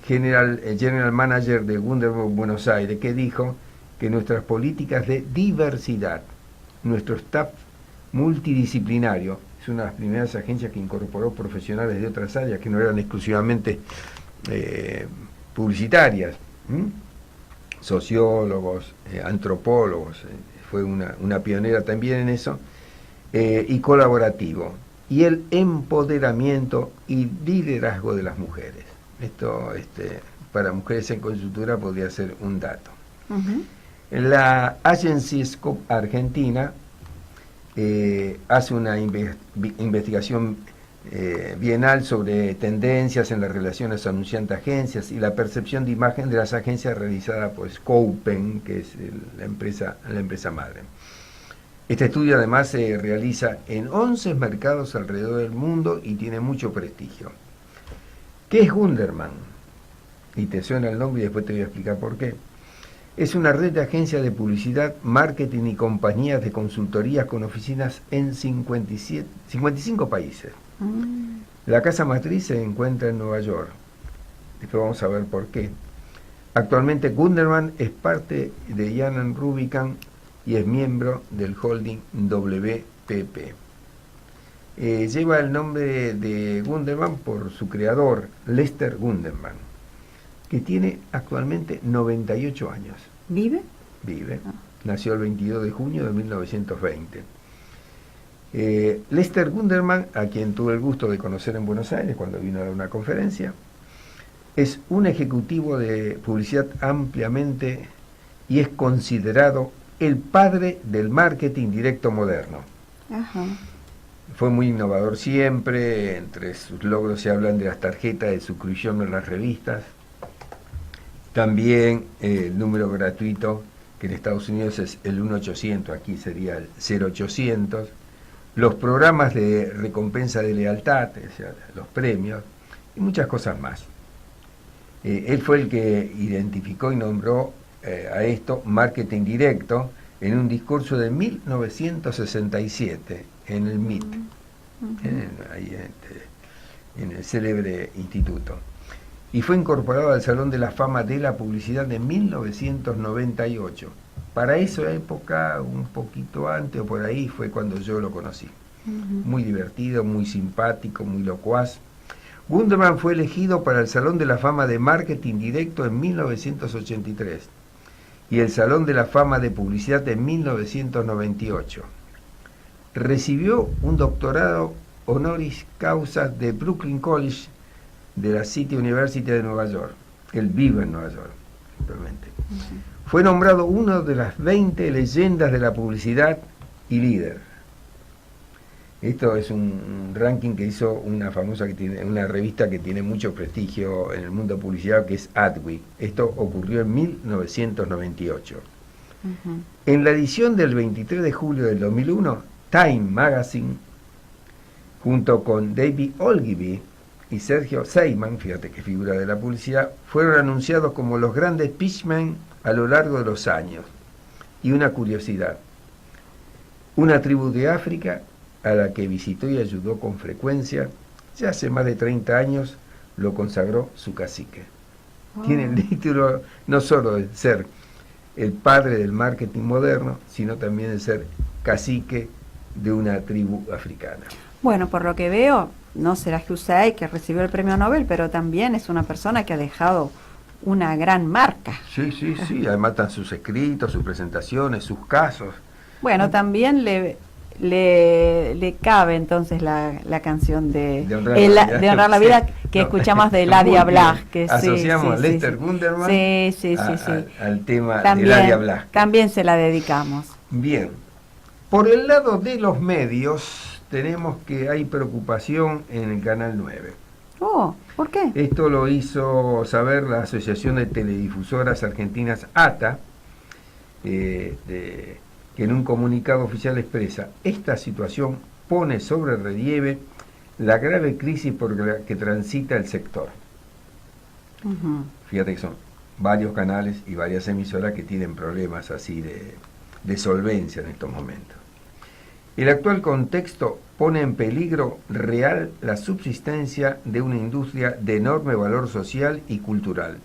General Manager de Gunderman Buenos Aires, que dijo que nuestras políticas de diversidad, nuestro staff multidisciplinario, es una de las primeras agencias que incorporó profesionales de otras áreas que no eran exclusivamente publicitarias, sociólogos, antropólogos, fue una pionera también en eso, y colaborativo, y el empoderamiento y liderazgo de las mujeres. Esto para mujeres en consultura podría ser un dato. La Agency Scope Argentina hace una investigación bienal sobre tendencias en las relaciones anunciante-agencias y la percepción de imagen de las agencias realizada por Scopen, que es la empresa madre. Este estudio además se realiza en 11 mercados alrededor del mundo y tiene mucho prestigio. ¿Qué es Gunderman? Y te suena el nombre y después te voy a explicar por qué. Es una red de agencias de publicidad, marketing y compañías de consultoría con oficinas en 55 países. La casa matriz se encuentra en Nueva York. Después vamos a ver por qué. Actualmente Gunderman es parte de Janssen Rubicam y es miembro del holding WPP. Lleva el nombre de Gunderman por su creador, Lester Gunderman, que tiene actualmente 98 años. ¿Vive? Vive. Nació el 22 de junio de 1920. Lester Gunderman, a quien tuve el gusto de conocer en Buenos Aires cuando vino a dar una conferencia, es un ejecutivo de publicidad ampliamente y es considerado el padre del marketing directo moderno. Ajá. Fue muy innovador siempre. Entre sus logros se hablan de las tarjetas de suscripción en las revistas. También el número gratuito, que en Estados Unidos es el 1-800, aquí sería el 0800. Los programas de recompensa de lealtad, o sea, los premios, y muchas cosas más. Él fue el que identificó y nombró a esto marketing directo en un discurso de 1967 en el MIT, en el célebre instituto. Y fue incorporado al Salón de la Fama de la Publicidad de 1998. Para esa época, un poquito antes o por ahí, fue cuando yo lo conocí. Muy divertido, muy simpático, muy locuaz. Gunderman fue elegido para el Salón de la Fama de Marketing Directo en 1983 y el Salón de la Fama de Publicidad en 1998. Recibió un doctorado honoris causa de Brooklyn College de la City University de Nueva York. Él vive en Nueva York, actualmente. Fue nombrado uno de las 20 leyendas de la publicidad y líder. Esto es un ranking que hizo una famosa una revista que tiene mucho prestigio en el mundo de publicidad, que es Adweek. Esto ocurrió en 1998. En la edición del 23 de julio del 2001, Time Magazine, junto con David Ogilvy y Sergio Seiman, fíjate qué figura de la publicidad, fueron anunciados como los grandes pitchmen a lo largo de los años. Y una curiosidad: una tribu de África a la que visitó y ayudó con frecuencia, ya hace más de 30 años, lo consagró su cacique. Tiene el título no solo de ser el padre del marketing moderno, sino también de ser cacique de una tribu africana. Bueno, por lo que veo, no será Hussein que recibió el premio Nobel, pero también es una persona que ha dejado una gran marca. Sí, además están sus escritos, sus presentaciones, sus casos. Bueno, también le cabe entonces la canción de Honrar la Vida, que no, escuchamos de Ladia Blas, que asociamos a Lester Gunderman al tema de Ladia Blas. También se la dedicamos. Bien, por el lado de los medios tenemos que hay preocupación en el Canal 9. Oh, ¿por qué? Esto lo hizo saber la Asociación de Teledifusoras Argentinas, ATA, que en un comunicado oficial expresa: esta situación pone sobre relieve la grave crisis por la que transita el sector. Fíjate que son varios canales y varias emisoras que tienen problemas así de solvencia en estos momentos. El actual contexto pone en peligro real la subsistencia de una industria de enorme valor social y cultural.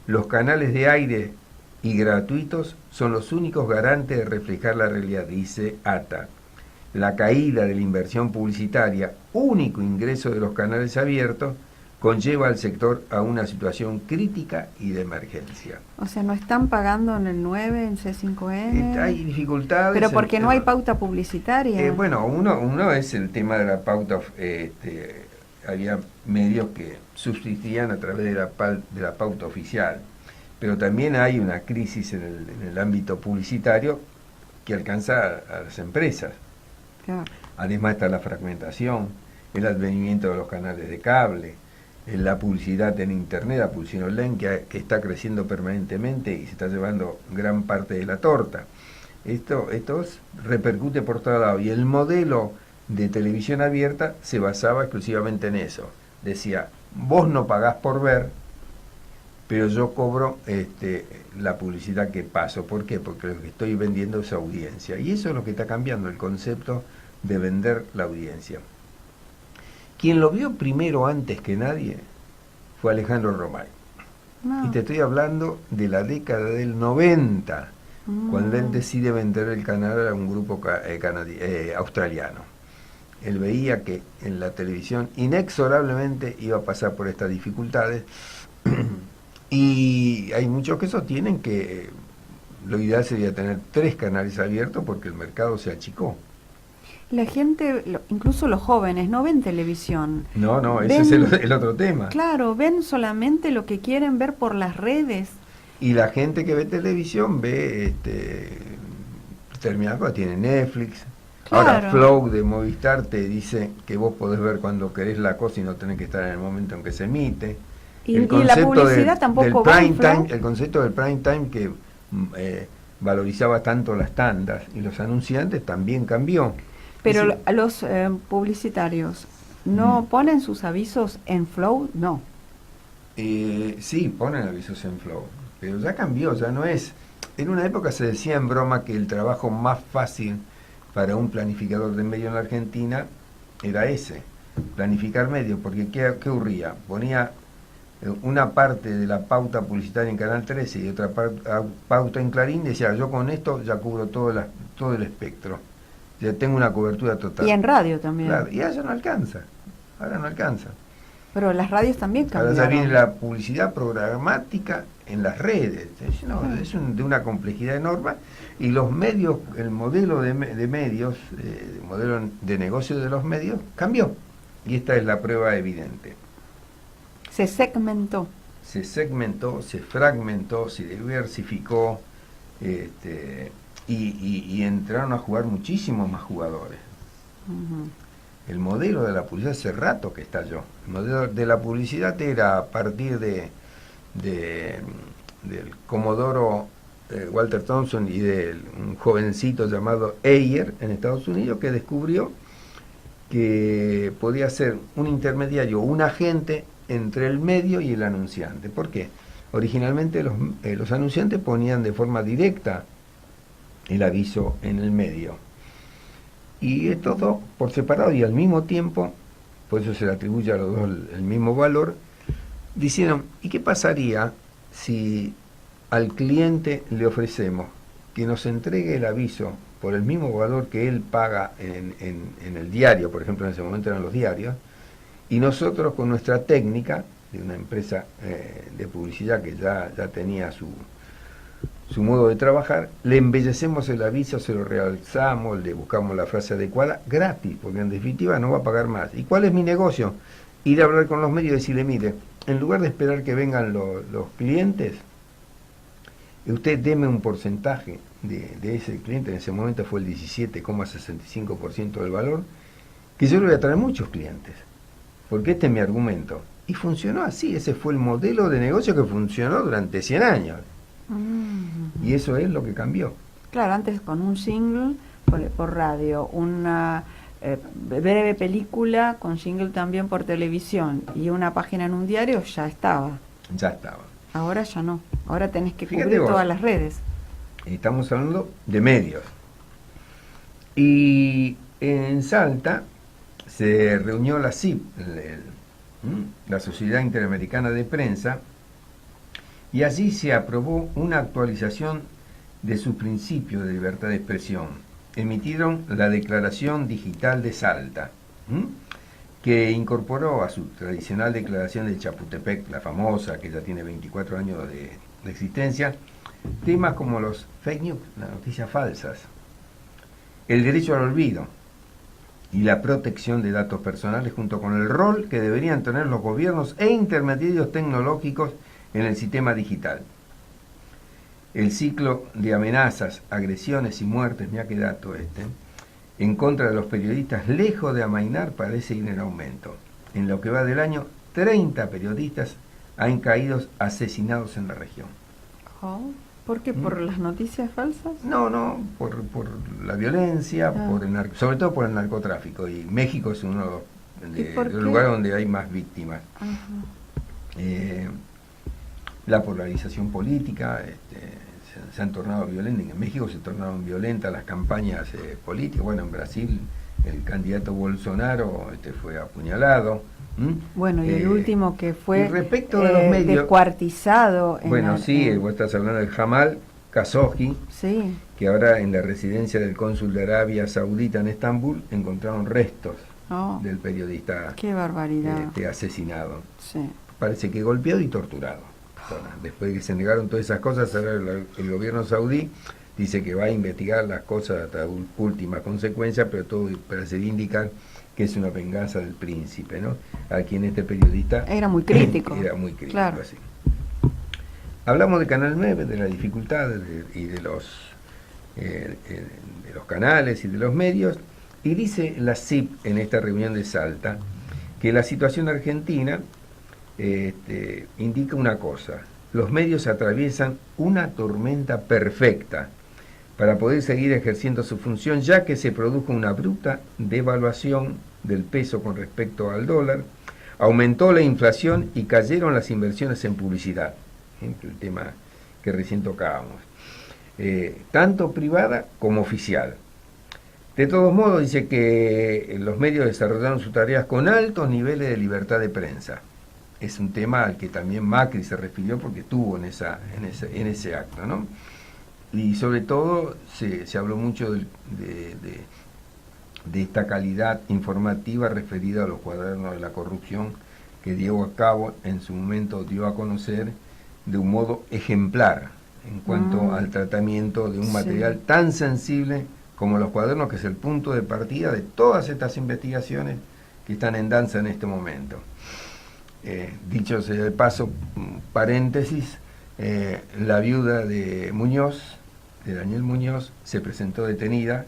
Los canales de aire y gratuitos son los únicos garantes de reflejar la realidad, dice ATA. La caída de la inversión publicitaria, único ingreso de los canales abiertos, conlleva al sector a una situación crítica y de emergencia. O sea, ¿no están pagando en el 9, en C5N? Hay dificultades. Pero porque no hay pauta publicitaria. Bueno, uno es el tema de la pauta. Había medios que sustituían a través de la pauta oficial. Pero también hay una crisis en el ámbito publicitario que alcanza a las empresas. Claro. Además está la fragmentación, el advenimiento de los canales de cable, la publicidad en Internet, la publicidad online que está creciendo permanentemente y se está llevando gran parte de la torta. Esto repercute por todo lado. Y el modelo de televisión abierta se basaba exclusivamente en eso. Decía, vos no pagás por ver, pero yo cobro la publicidad que paso. ¿Por qué? Porque lo que estoy vendiendo es audiencia. Y eso es lo que está cambiando, el concepto de vender la audiencia. Quien lo vio primero antes que nadie fue Alejandro Romay. No. Y te estoy hablando de la década del 90, cuando él decide vender el canal a un grupo australiano. Él veía que en la televisión inexorablemente iba a pasar por estas dificultades y hay muchos que sostienen que lo ideal sería tener 3 canales abiertos porque el mercado se achicó. La gente, incluso los jóvenes, no ven televisión. No, ese es el otro tema. Claro, ven solamente lo que quieren ver por las redes. Y la gente que ve televisión ve determinadas cosas, tiene Netflix. Claro. Ahora Flow de Movistar te dice que vos podés ver cuando querés la cosa y no tenés que estar en el momento en que se emite. Y la publicidad tampoco va en Flow. El concepto del prime time que valorizaba tanto las tandas y los anunciantes también cambió. Pero los publicitarios, ¿no ponen sus avisos en Flow? No. Sí, ponen avisos en Flow, pero ya cambió, ya no es. En una época se decía en broma que el trabajo más fácil para un planificador de medios en la Argentina era ese, planificar medios, porque ¿qué ocurría? Ponía una parte de la pauta publicitaria en Canal 13 y otra pauta en Clarín, decía, yo con esto ya cubro todo el espectro. Ya tengo una cobertura total. Y en radio también. Claro, y ahora no alcanza. Pero las radios también cambiaron. Ahora ya viene la publicidad programática en las redes. Es de una complejidad enorme. Y los medios, el modelo de medios, el modelo de negocio de los medios cambió. Y esta es la prueba evidente. Se segmentó. Se fragmentó, se diversificó. Y entraron a jugar muchísimos más jugadores. El modelo de la publicidad hace rato que estalló. El modelo de la publicidad era a partir del comodoro Walter Thompson y de un jovencito llamado Ayer en Estados Unidos que descubrió que podía ser un intermediario, un agente entre el medio y el anunciante. ¿Por qué? Originalmente los anunciantes ponían de forma directa el aviso en el medio. Y estos dos, por separado y al mismo tiempo, por eso se le atribuye a los dos el mismo valor, dijeron, ¿y qué pasaría si al cliente le ofrecemos que nos entregue el aviso por el mismo valor que él paga en el diario? Por ejemplo, en ese momento eran los diarios, y nosotros con nuestra técnica de una empresa de publicidad que ya tenía su modo de trabajar, le embellecemos el aviso, se lo realzamos, le buscamos la frase adecuada, gratis, porque en definitiva no va a pagar más. ¿Y cuál es mi negocio? Ir a hablar con los medios y decirle, mire, en lugar de esperar que vengan los clientes, usted deme un porcentaje de ese cliente, en ese momento fue el 17,65% del valor, que yo le voy a traer muchos clientes, porque este es mi argumento. Y funcionó así, ese fue el modelo de negocio que funcionó durante 100 años. Y eso es lo que cambió. Claro, antes con un single por radio, una breve película con single también por televisión y una página en un diario, ya estaba. Ya estaba. Ahora ya no. Ahora tenés que Fíjate cubrir vos, todas las redes. Estamos hablando de medios. Y en Salta se reunió la SIP, la Sociedad Interamericana de Prensa, y allí se aprobó una actualización de su principio de libertad de expresión. Emitieron la Declaración Digital de Salta, que incorporó a su tradicional declaración de Chapultepec, la famosa, que ya tiene 24 años de existencia, temas como los fake news, las noticias falsas, el derecho al olvido y la protección de datos personales, junto con el rol que deberían tener los gobiernos e intermediarios tecnológicos en el sistema digital. El ciclo de amenazas, agresiones y muertes, mira qué dato en contra de los periodistas, lejos de amainar, parece ir en aumento. En lo que va del año, 30 periodistas han caído asesinados en la región. ¿Por qué? ¿Por las noticias falsas? No, por la violencia, sobre todo por el narcotráfico. Y México es uno de los lugares donde hay más víctimas. La polarización política, se han tornado violentas. En México se tornaron violentas las campañas políticas. Bueno, en Brasil el candidato Bolsonaro fue apuñalado. Bueno, y el último que fue respecto de los medios, descuartizado. Vos estás hablando del Jamal Khashoggi, sí, que ahora en la residencia del cónsul de Arabia Saudita en Estambul encontraron restos del periodista. ¡Qué barbaridad! Asesinado. Sí. Parece que golpeado y torturado. Después de que se negaron todas esas cosas, ahora el gobierno saudí dice que va a investigar las cosas hasta última consecuencia, pero todo parece indicar que es una venganza del príncipe, ¿no? A quien este periodista era muy crítico. Era muy crítico, claro. Así. Hablamos de Canal 9, de las dificultades y de los canales y de los medios, y dice la CIP en esta reunión de Salta que la situación argentina indica una cosa: los medios atraviesan una tormenta perfecta para poder seguir ejerciendo su función, ya que se produjo una bruta devaluación del peso con respecto al dólar, aumentó la inflación y cayeron las inversiones en publicidad, el tema que recién tocábamos, tanto privada como oficial. De todos modos, dice que los medios desarrollaron sus tareas con altos niveles de libertad de prensa. Es un tema al que también Macri se refirió porque estuvo en ese acto, ¿no? Y sobre todo se habló mucho de esta calidad informativa referida a los cuadernos de la corrupción que Diego Acabo en su momento dio a conocer de un modo ejemplar en cuanto al tratamiento de un material tan sensible como los cuadernos, que es el punto de partida de todas estas investigaciones que están en danza en este momento. Dicho sea de paso, paréntesis, la viuda de Muñoz, de Daniel Muñoz, se presentó detenida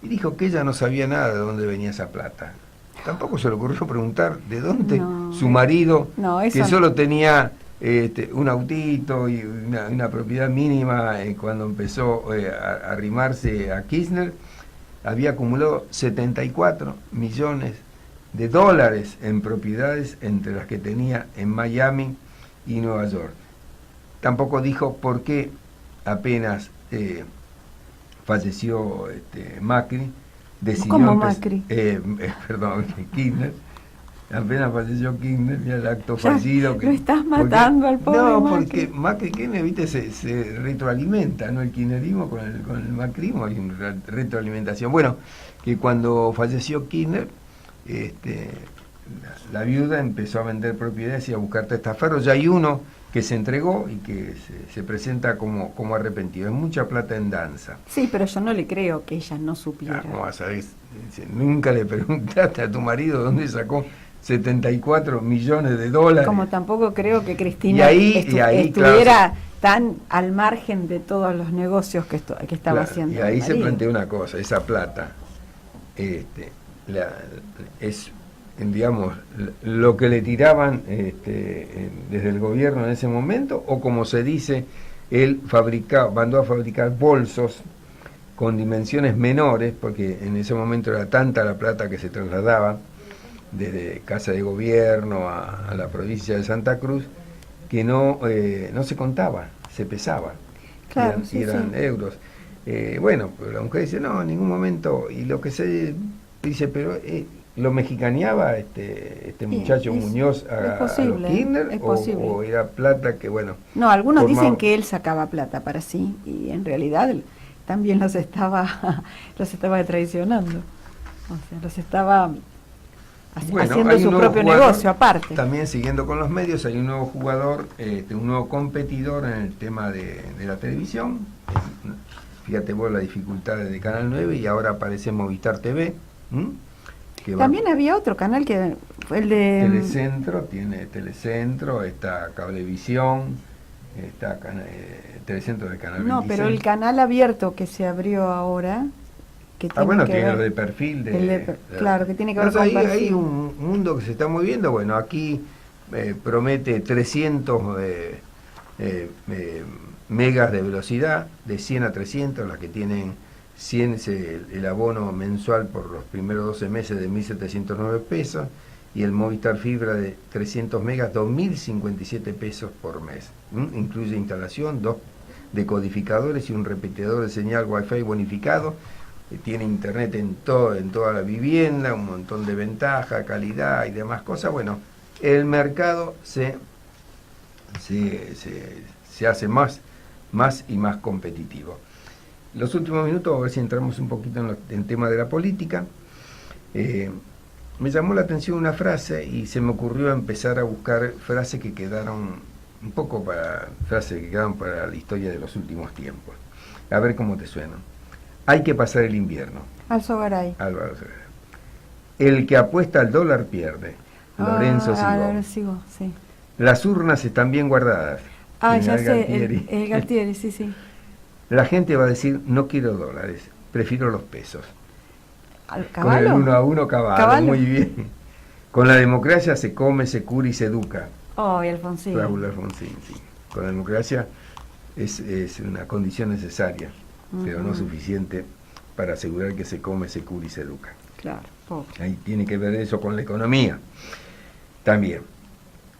y dijo que ella no sabía nada de dónde venía esa plata. Tampoco se le ocurrió preguntar de dónde su marido, que solo tenía un autito y una propiedad mínima cuando empezó a arrimarse a Kirchner, había acumulado 74 millones de dólares en propiedades, entre las que tenía en Miami y Nueva York. Tampoco dijo por qué apenas falleció Macri, decidió ¿Cómo Macri? Perdón, Kirchner. Apenas falleció Kirchner, mira el acto fallido. Lo estás matando al pobre Macri. No, porque Macri y Kirchner, viste, se retroalimenta, ¿no? El kirchnerismo con el macrismo, hay una retroalimentación. Bueno, que cuando falleció Kirchner, la viuda empezó a vender propiedades y a buscar testaferros. Ya hay uno que se entregó y que se presenta como arrepentido. Es mucha plata en danza. Sí, pero yo no le creo que ella no supiera. ¿Cómo vas a ver? Dice, nunca le preguntaste a tu marido dónde sacó 74 millones de dólares. Como tampoco creo que Cristina estuviera claro, tan al margen de todos los negocios que estaba haciendo. Y ahí el se marido. plantea una cosa, esa plata es, digamos, lo que le tiraban desde el gobierno en ese momento, o como se dice, él mandó a fabricar bolsos con dimensiones menores, porque en ese momento era tanta la plata que se trasladaba desde Casa de Gobierno a la provincia de Santa Cruz, que no se contaba, se pesaba. Claro, eran euros. Bueno, pero la mujer dice, no, en ningún momento, y lo que se dice, pero lo mexicaneaba este muchacho Muñoz a los Kirchner, o era plata que, bueno... No, algunos dicen que él sacaba plata para sí, y en realidad él también los estaba traicionando, o sea, los estaba haciendo su propio negocio aparte. También siguiendo con los medios, hay un nuevo jugador, un nuevo competidor en el tema de la televisión. Fíjate vos la dificultad de Canal 9 y ahora aparece Movistar TV. También había otro canal que fue el de... Tiene Telecentro, está Cablevisión, está Telecentro de Canal 26. No, pero el canal abierto que se abrió ahora... que es de perfil. Claro, que tiene que ver con perfil. Hay un mundo que se está moviendo. Bueno, aquí promete 300 megas de velocidad, de 100 a 300, las que tienen 100 es el abono mensual por los primeros 12 meses de 1.709 pesos, y el Movistar Fibra de 300 megas, 2.057 pesos por mes. Incluye instalación, 2 decodificadores y un repetidor de señal Wi-Fi bonificado. Tiene internet en toda la vivienda, un montón de ventaja, calidad y demás cosas. Bueno, el mercado se hace más y más competitivo. Los últimos minutos, a ver si entramos un poquito en el tema de la política. Me llamó la atención una frase y se me ocurrió empezar a buscar frases que quedaron frases que quedaron para la historia de los últimos tiempos. A ver cómo te suenan. Hay que pasar el invierno. Alzogaray. Álvaro Sogaray. El que apuesta al dólar pierde. Lorenzo Sigó, sí. Las urnas están bien guardadas. Ya sé, el Galtieri, sí. La gente va a decir, no quiero dólares, prefiero los pesos. ¿Caballo? Con el 1 a 1 Caballo, muy bien. Con la democracia se come, se cura y se educa. Y Alfonsín. Raúl Alfonsín, sí. Con la democracia es una condición necesaria, pero no suficiente para asegurar que se come, se cura y se educa. Claro, pobre. Ahí tiene que ver eso con la economía. También,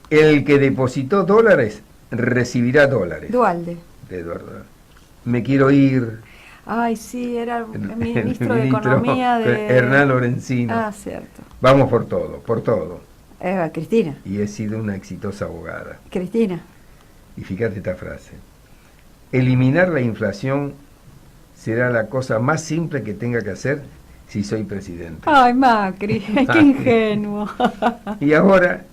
el que depositó dólares recibirá dólares. Dualde. De Eduardo. Me quiero ir. Ay, sí, era el ministro de Economía de... Hernán Lorenzino. Cierto. Vamos por todo. Cristina. Y he sido una exitosa abogada. Cristina. Y fíjate esta frase. Eliminar la inflación será la cosa más simple que tenga que hacer si soy presidente. Ay, Macri, qué ingenuo. Y ahora,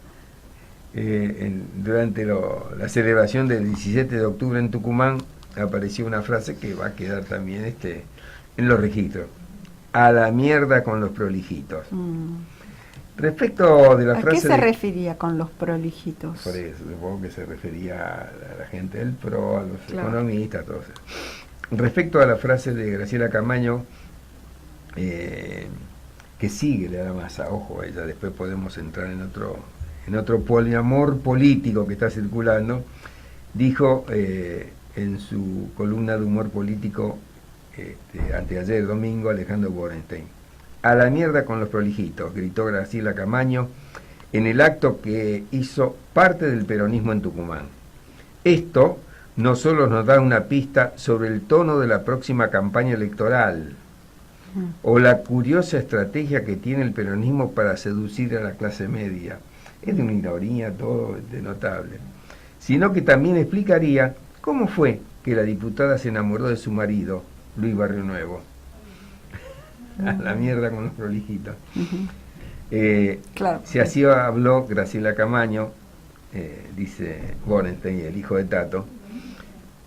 durante la celebración del 17 de octubre en Tucumán, apareció una frase que va a quedar también en los registros. A la mierda con los prolijitos. Respecto de la frase... ¿A qué se refería con los prolijitos? Por eso, supongo que se refería a la gente del PRO, a los economistas, todo eso. Respecto a la frase de Graciela Camaño, que sigue le da masa, ojo, ella después podemos entrar en otro poliamor político que está circulando, dijo en su columna de humor político anteayer domingo, Alejandro Borenstein: a la mierda con los prolijitos, gritó Graciela Camaño en el acto que hizo parte del peronismo en Tucumán. Esto no solo nos da una pista sobre el tono de la próxima campaña electoral o la curiosa estrategia que tiene el peronismo para seducir a la clase media, es de una ironía todo de notable, sino que también explicaría cómo fue que la diputada se enamoró de su marido, Luis Barrio Nuevo. A la mierda con los prolijitos. Claro. Si así habló Graciela Camaño dice Borenstein, el hijo de Tato,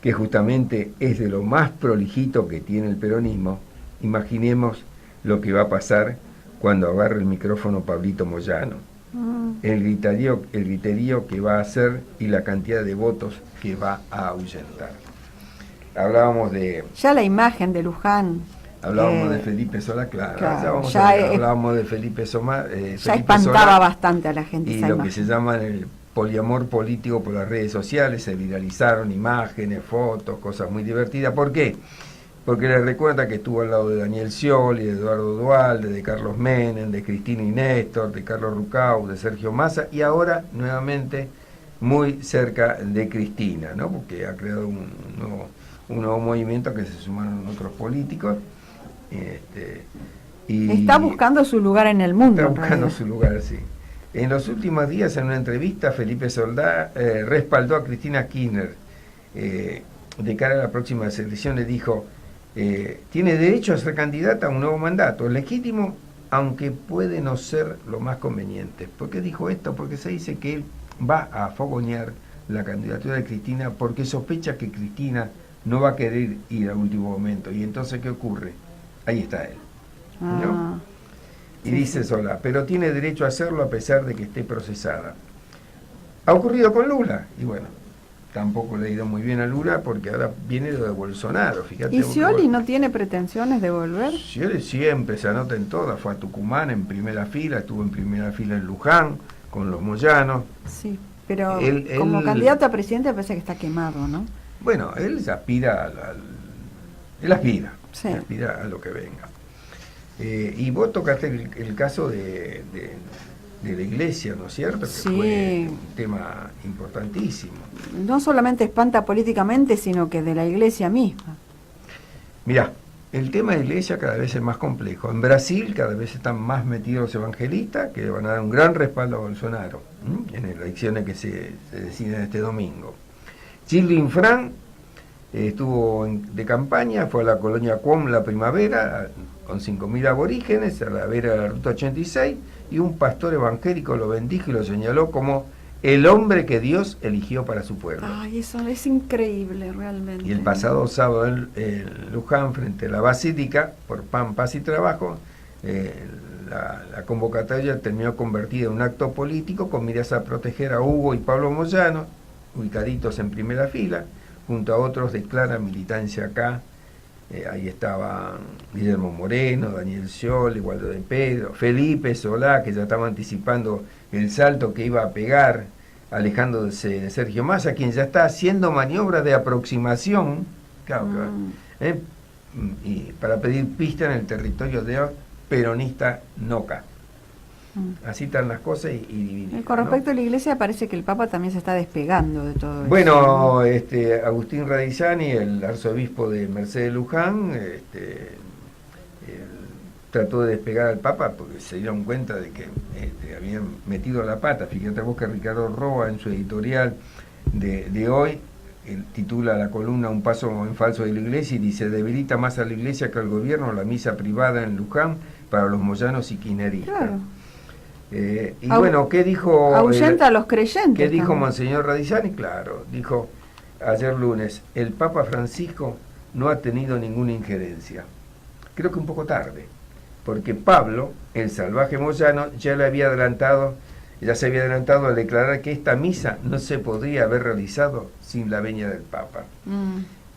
que justamente es de lo más prolijito que tiene el peronismo. Imaginemos lo que va a pasar cuando agarre el micrófono Pablito Moyano. El griterío que va a hacer y la cantidad de votos que va a ahuyentar. Hablábamos de... Ya la imagen de Luján. Hablábamos de Felipe Solá, claro. Hablábamos de Felipe Solá. Ya espantaba bastante a la gente y esa lo imagen. que se llama el poliamor político por las redes sociales, se viralizaron imágenes, fotos, cosas muy divertidas. ¿Por qué? Porque les recuerda que estuvo al lado de Daniel Scioli, de Eduardo Duhalde, de Carlos Menem, de Cristina y Néstor, de Carlos Rucau, de Sergio Massa, y ahora nuevamente muy cerca de Cristina, ¿no? Porque ha creado un nuevo movimiento que se sumaron otros políticos. Y está buscando su lugar en el mundo. Está buscando su lugar, sí. En los últimos días, en una entrevista, Felipe Solá respaldó a Cristina Kirchner. De cara a la próxima elección le dijo, tiene derecho a ser candidata a un nuevo mandato, legítimo, aunque puede no ser lo más conveniente. ¿Por qué dijo esto? Porque se dice que él va a fogonear la candidatura de Cristina porque sospecha que Cristina no va a querer ir al último momento. Y entonces, ¿qué ocurre? Ahí está él, ¿no? Y dice Solá, pero tiene derecho a hacerlo a pesar de que esté procesada. Ha ocurrido con Lula, y bueno, tampoco le ha ido muy bien a Lula porque ahora viene lo de Bolsonaro, fíjate. ¿Y Scioli no tiene pretensiones de volver? Scioli siempre se anota en todas, fue a Tucumán en primera fila, estuvo en primera fila en Luján, con los Moyanos. Sí, pero como candidato a presidente parece que está quemado, ¿no? Bueno, él aspira Sí. aspira a lo que venga. Y vos tocaste el caso de la iglesia, ¿no es cierto? Que sí. Fue un tema importantísimo. No solamente espanta políticamente, sino que de la iglesia misma. Mirá, el tema de la iglesia cada vez es más complejo. En Brasil cada vez están más metidos los evangelistas, que van a dar un gran respaldo a Bolsonaro en las elecciones que se deciden este domingo. Gilles Infran estuvo de campaña, fue a la colonia Cuom la primavera, con 5.000 aborígenes, a la vera de la Ruta 86, y un pastor evangélico lo bendijo y lo señaló como el hombre que Dios eligió para su pueblo. Ay, eso es increíble, realmente. Y el pasado sábado en Luján, frente a la Basílica, por Pan, Paz y Trabajo, la convocatoria terminó convertida en un acto político con miras a proteger a Hugo y Pablo Moyano, ubicaditos en primera fila, junto a otros de clara militancia acá. Ahí estaban Guillermo Moreno, Daniel Scioli, Waldo de Pedro, Felipe Solá, que ya estaba anticipando el salto que iba a pegar, alejándose de Sergio Massa, quien ya está haciendo maniobras de aproximación, claro, y para pedir pista en el territorio de peronista Noca. Así están las cosas y divididas. Con respecto a la iglesia, parece que el Papa también se está despegando de todo eso. Bueno, Agustín Radizani, el arzobispo de Mercedes Luján, trató de despegar al Papa porque se dieron cuenta de que habían metido la pata. Fíjate vos que Ricardo Roa, en su editorial de hoy, titula la columna Un paso en falso de la iglesia y dice: debilita más a la iglesia que al gobierno la misa privada en Luján para los moyanos y kirchneristas. Claro. Y bueno, ¿qué dijo? Ahuyenta a los creyentes. ¿Qué dijo Monseñor Radizani? Claro, dijo ayer lunes, el Papa Francisco no ha tenido ninguna injerencia. Creo que un poco tarde, porque Pablo, el salvaje moyano, ya se había adelantado al declarar que esta misa no se podría haber realizado sin la venia del Papa.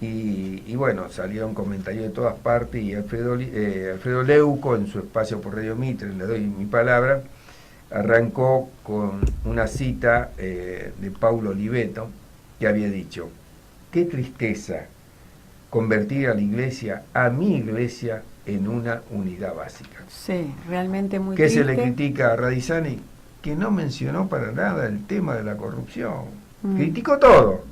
Y bueno, salieron comentarios de todas partes y Alfredo Leuco, en su espacio por Radio Mitre, le doy mi palabra, arrancó con una cita de Paulo Oliveto, que había dicho: qué tristeza convertir a la iglesia, a mi iglesia, en una unidad básica. Sí, realmente muy triste. ¿Qué se le critica a Radizani? Que no mencionó para nada el tema de la corrupción. Criticó todo,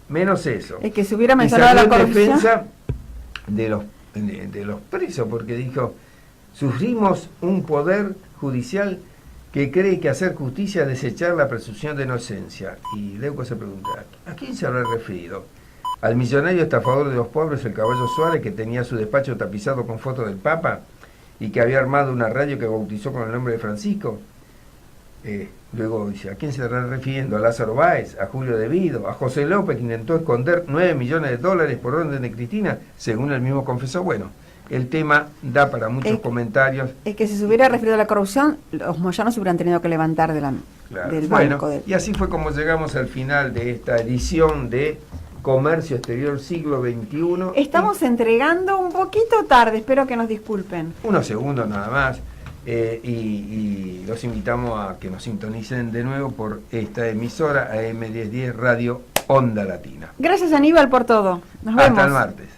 menos eso. Es que se hubiera mencionado la corrupción. En defensa de los presos, porque dijo: sufrimos un poder judicial que cree que hacer justicia es desechar la presunción de inocencia. Y Leuco se pregunta: ¿a quién se habrá referido? ¿Al millonario estafador de los pobres, el Caballo Suárez, que tenía su despacho tapizado con fotos del Papa y que había armado una radio que bautizó con el nombre de Francisco? Luego dice, ¿a quién se estará refiriendo? ¿A Lázaro Báez? ¿A Julio Devido? ¿A José López, que intentó esconder 9 millones de dólares por orden de Cristina? Según él mismo confesó. Bueno, el tema da para muchos comentarios. Es que si se hubiera referido a la corrupción, los moyanos se hubieran tenido que levantar del banco. Bueno, y así fue como llegamos al final de esta edición de Comercio Exterior Siglo XXI. Estamos entregando un poquito tarde, espero que nos disculpen. Unos segundos nada más. Y los invitamos a que nos sintonicen de nuevo por esta emisora AM1010 Radio Onda Latina. Gracias, Aníbal, por todo. Nos vemos. Hasta el martes.